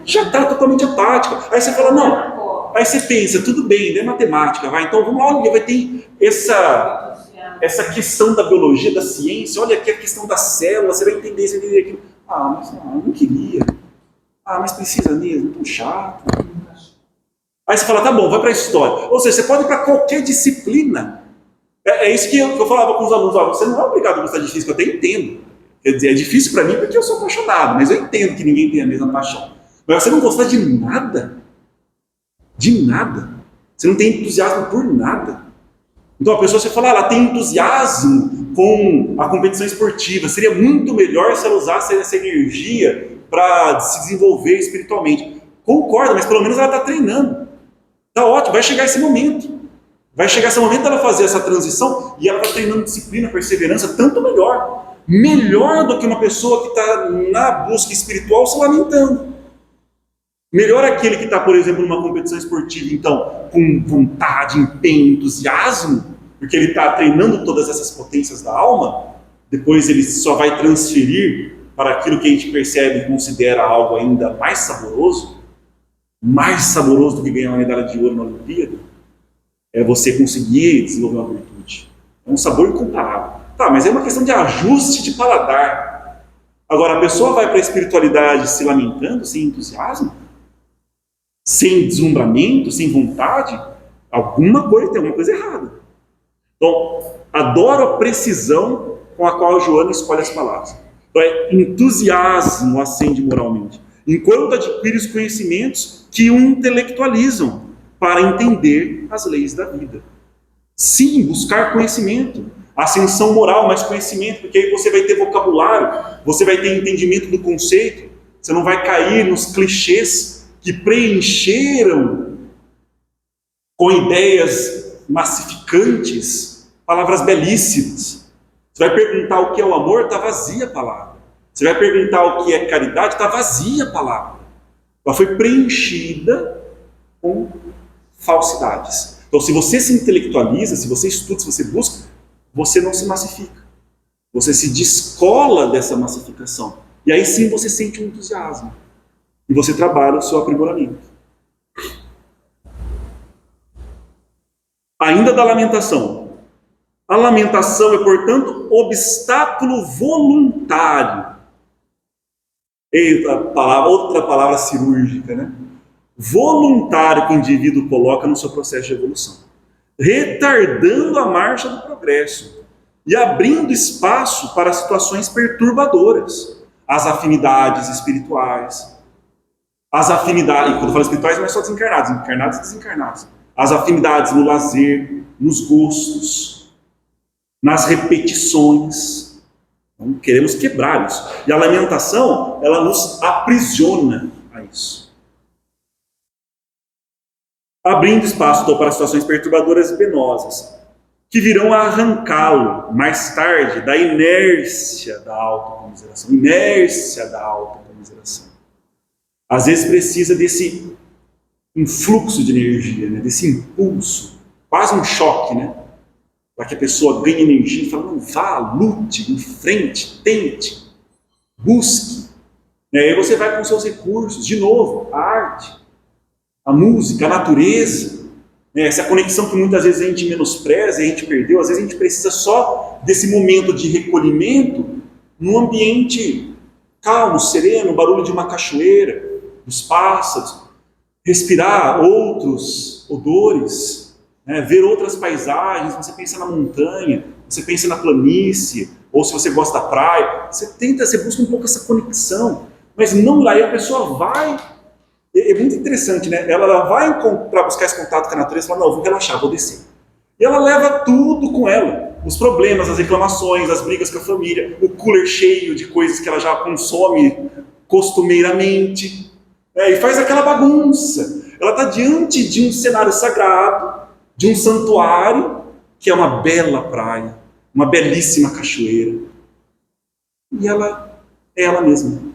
Já está totalmente apática. Aí você fala, não. Aí você pensa, tudo bem, é matemática, vai. Então vamos lá, vai ter essa questão da biologia, da ciência, olha aqui a questão da célula, você vai entender isso, vai entender aquilo. Mas não queria. Mas precisa mesmo, tão chato. Aí você fala, tá bom, vai para a história. Ou seja, você pode ir para qualquer disciplina. É isso que eu falava com os alunos, você não é obrigado a gostar de física, eu até entendo. Quer dizer, é difícil para mim porque eu sou apaixonado, mas eu entendo que ninguém tem a mesma paixão. Mas você não gostar de nada, você não tem entusiasmo por nada. Então a pessoa, você fala, ela tem entusiasmo com a competição esportiva, seria muito melhor se ela usasse essa energia para se desenvolver espiritualmente. Concordo, mas pelo menos ela está treinando. Está ótimo, vai chegar esse momento. Vai chegar esse momento dela fazer essa transição e ela está treinando disciplina, perseverança, tanto melhor. Melhor do que uma pessoa que está na busca espiritual se lamentando. Melhor aquele que está, por exemplo, numa competição esportiva, então, com vontade, empenho, entusiasmo, porque ele está treinando todas essas potências da alma, depois ele só vai transferir para aquilo que a gente percebe e considera algo ainda mais saboroso do que ganhar uma medalha de ouro na Olimpíada, é você conseguir desenvolver uma virtude. É um sabor incomparável. Mas é uma questão de ajuste de paladar. Agora, a pessoa vai para a espiritualidade se lamentando, sem entusiasmo, sem deslumbramento, sem vontade, tem alguma coisa errada. Então, adoro a precisão com a qual a Joana escolhe as palavras. Então, entusiasmo ascende moralmente, enquanto adquire os conhecimentos que o intelectualizam para entender as leis da vida. Sim, buscar conhecimento. Ascensão moral, mais conhecimento, porque aí você vai ter vocabulário, você vai ter entendimento do conceito, você não vai cair nos clichês que preencheram com ideias massificantes, palavras belíssimas. Você vai perguntar o que é o amor, está vazia a palavra. Você vai perguntar o que é caridade, está vazia a palavra. Ela foi preenchida com falsidades. Então, se você se intelectualiza, se você estuda, se você busca, você não se massifica. Você se descola dessa massificação. E aí sim você sente um entusiasmo. E você trabalha o seu aprimoramento. Ainda da lamentação. A lamentação é, portanto, obstáculo voluntário. Eita, outra palavra cirúrgica, né? Voluntário que o indivíduo coloca no seu processo de evolução, retardando a marcha do progresso e abrindo espaço para situações perturbadoras, as afinidades espirituais, as afinidades, quando eu falo espirituais não é só desencarnados, encarnados e desencarnados, as afinidades no lazer, nos gostos, nas repetições. Então, queremos quebrar isso. E a lamentação, ela nos aprisiona a isso. Abrindo espaço então, para situações perturbadoras e penosas, que virão a arrancá-lo mais tarde da inércia da autocomiseração. Inércia da autocomiseração. Às vezes precisa desse influxo de energia, né? Desse impulso, quase um choque, né? Para que a pessoa ganhe energia e fale, não, vá, lute, enfrente, tente, busque. E aí você vai com seus recursos, de novo, a arte, a música, a natureza, né? Essa conexão que muitas vezes a gente menospreza e a gente perdeu, às vezes a gente precisa só desse momento de recolhimento num ambiente calmo, sereno, o barulho de uma cachoeira, dos pássaros, respirar outros odores, né? Ver outras paisagens. Você pensa na montanha, você pensa na planície, ou se você gosta da praia, você busca um pouco essa conexão, mas não lá, e a pessoa vai. É muito interessante, né? Ela vai para buscar esse contato com a natureza e fala, não, eu vou relaxar, vou descer. E ela leva tudo com ela. Os problemas, as reclamações, as brigas com a família, o cooler cheio de coisas que ela já consome costumeiramente. E faz aquela bagunça. Ela está diante de um cenário sagrado, de um santuário, que é uma bela praia, uma belíssima cachoeira. E ela é ela mesma.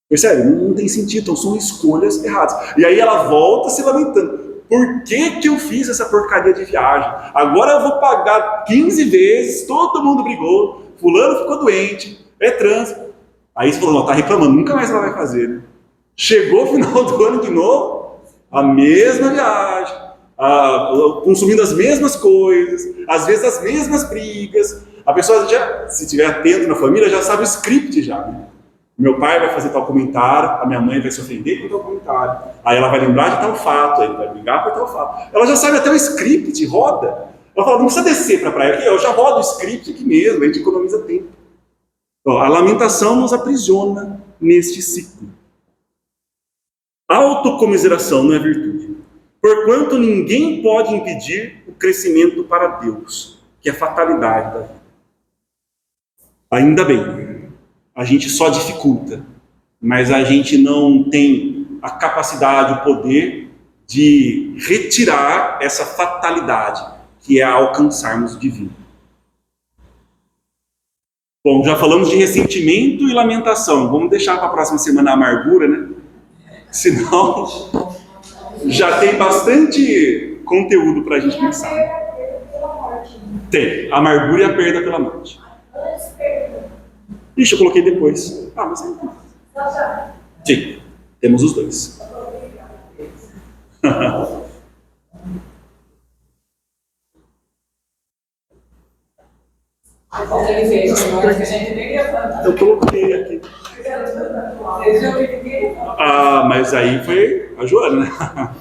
Percebe? Não tem sentido, então são escolhas erradas. E aí ela volta se lamentando. Por que eu fiz essa porcaria de viagem? Agora eu vou pagar 15 vezes, todo mundo brigou, fulano ficou doente, é trânsito. Aí você falou, não, tá reclamando, nunca mais ela vai fazer, né? Chegou o final do ano de novo, a mesma viagem, consumindo as mesmas coisas, às vezes as mesmas brigas. A pessoa já, se estiver atento na família, já sabe o script já, né? Meu pai vai fazer tal comentário, a minha mãe vai se ofender com tal comentário. Aí ela vai lembrar de tal fato, aí vai brigar por tal fato. Ela já sabe até o script, roda. Ela fala, não precisa descer para a praia aqui, eu já rodo o script aqui mesmo, a gente economiza tempo. Então, a lamentação nos aprisiona neste ciclo. Autocomiseração não é virtude. Porquanto ninguém pode impedir o crescimento para Deus, que é a fatalidade da vida. Ainda bem. A gente só dificulta, mas a gente não tem a capacidade, o poder de retirar essa fatalidade, que é alcançarmos o divino. Bom, já falamos de ressentimento e lamentação. Vamos deixar para a próxima semana a amargura, né? Senão já tem bastante conteúdo para a gente pensar. Tem a perda pela morte. Tem, a amargura e a perda pela morte. Antes perda. Ixi, eu coloquei depois. Mas aí. Sim, temos os dois. Ele fez agora que a gente nem levanta. Eu coloquei aqui. Vocês viram que ninguém levanta. Mas aí foi a Joana, né?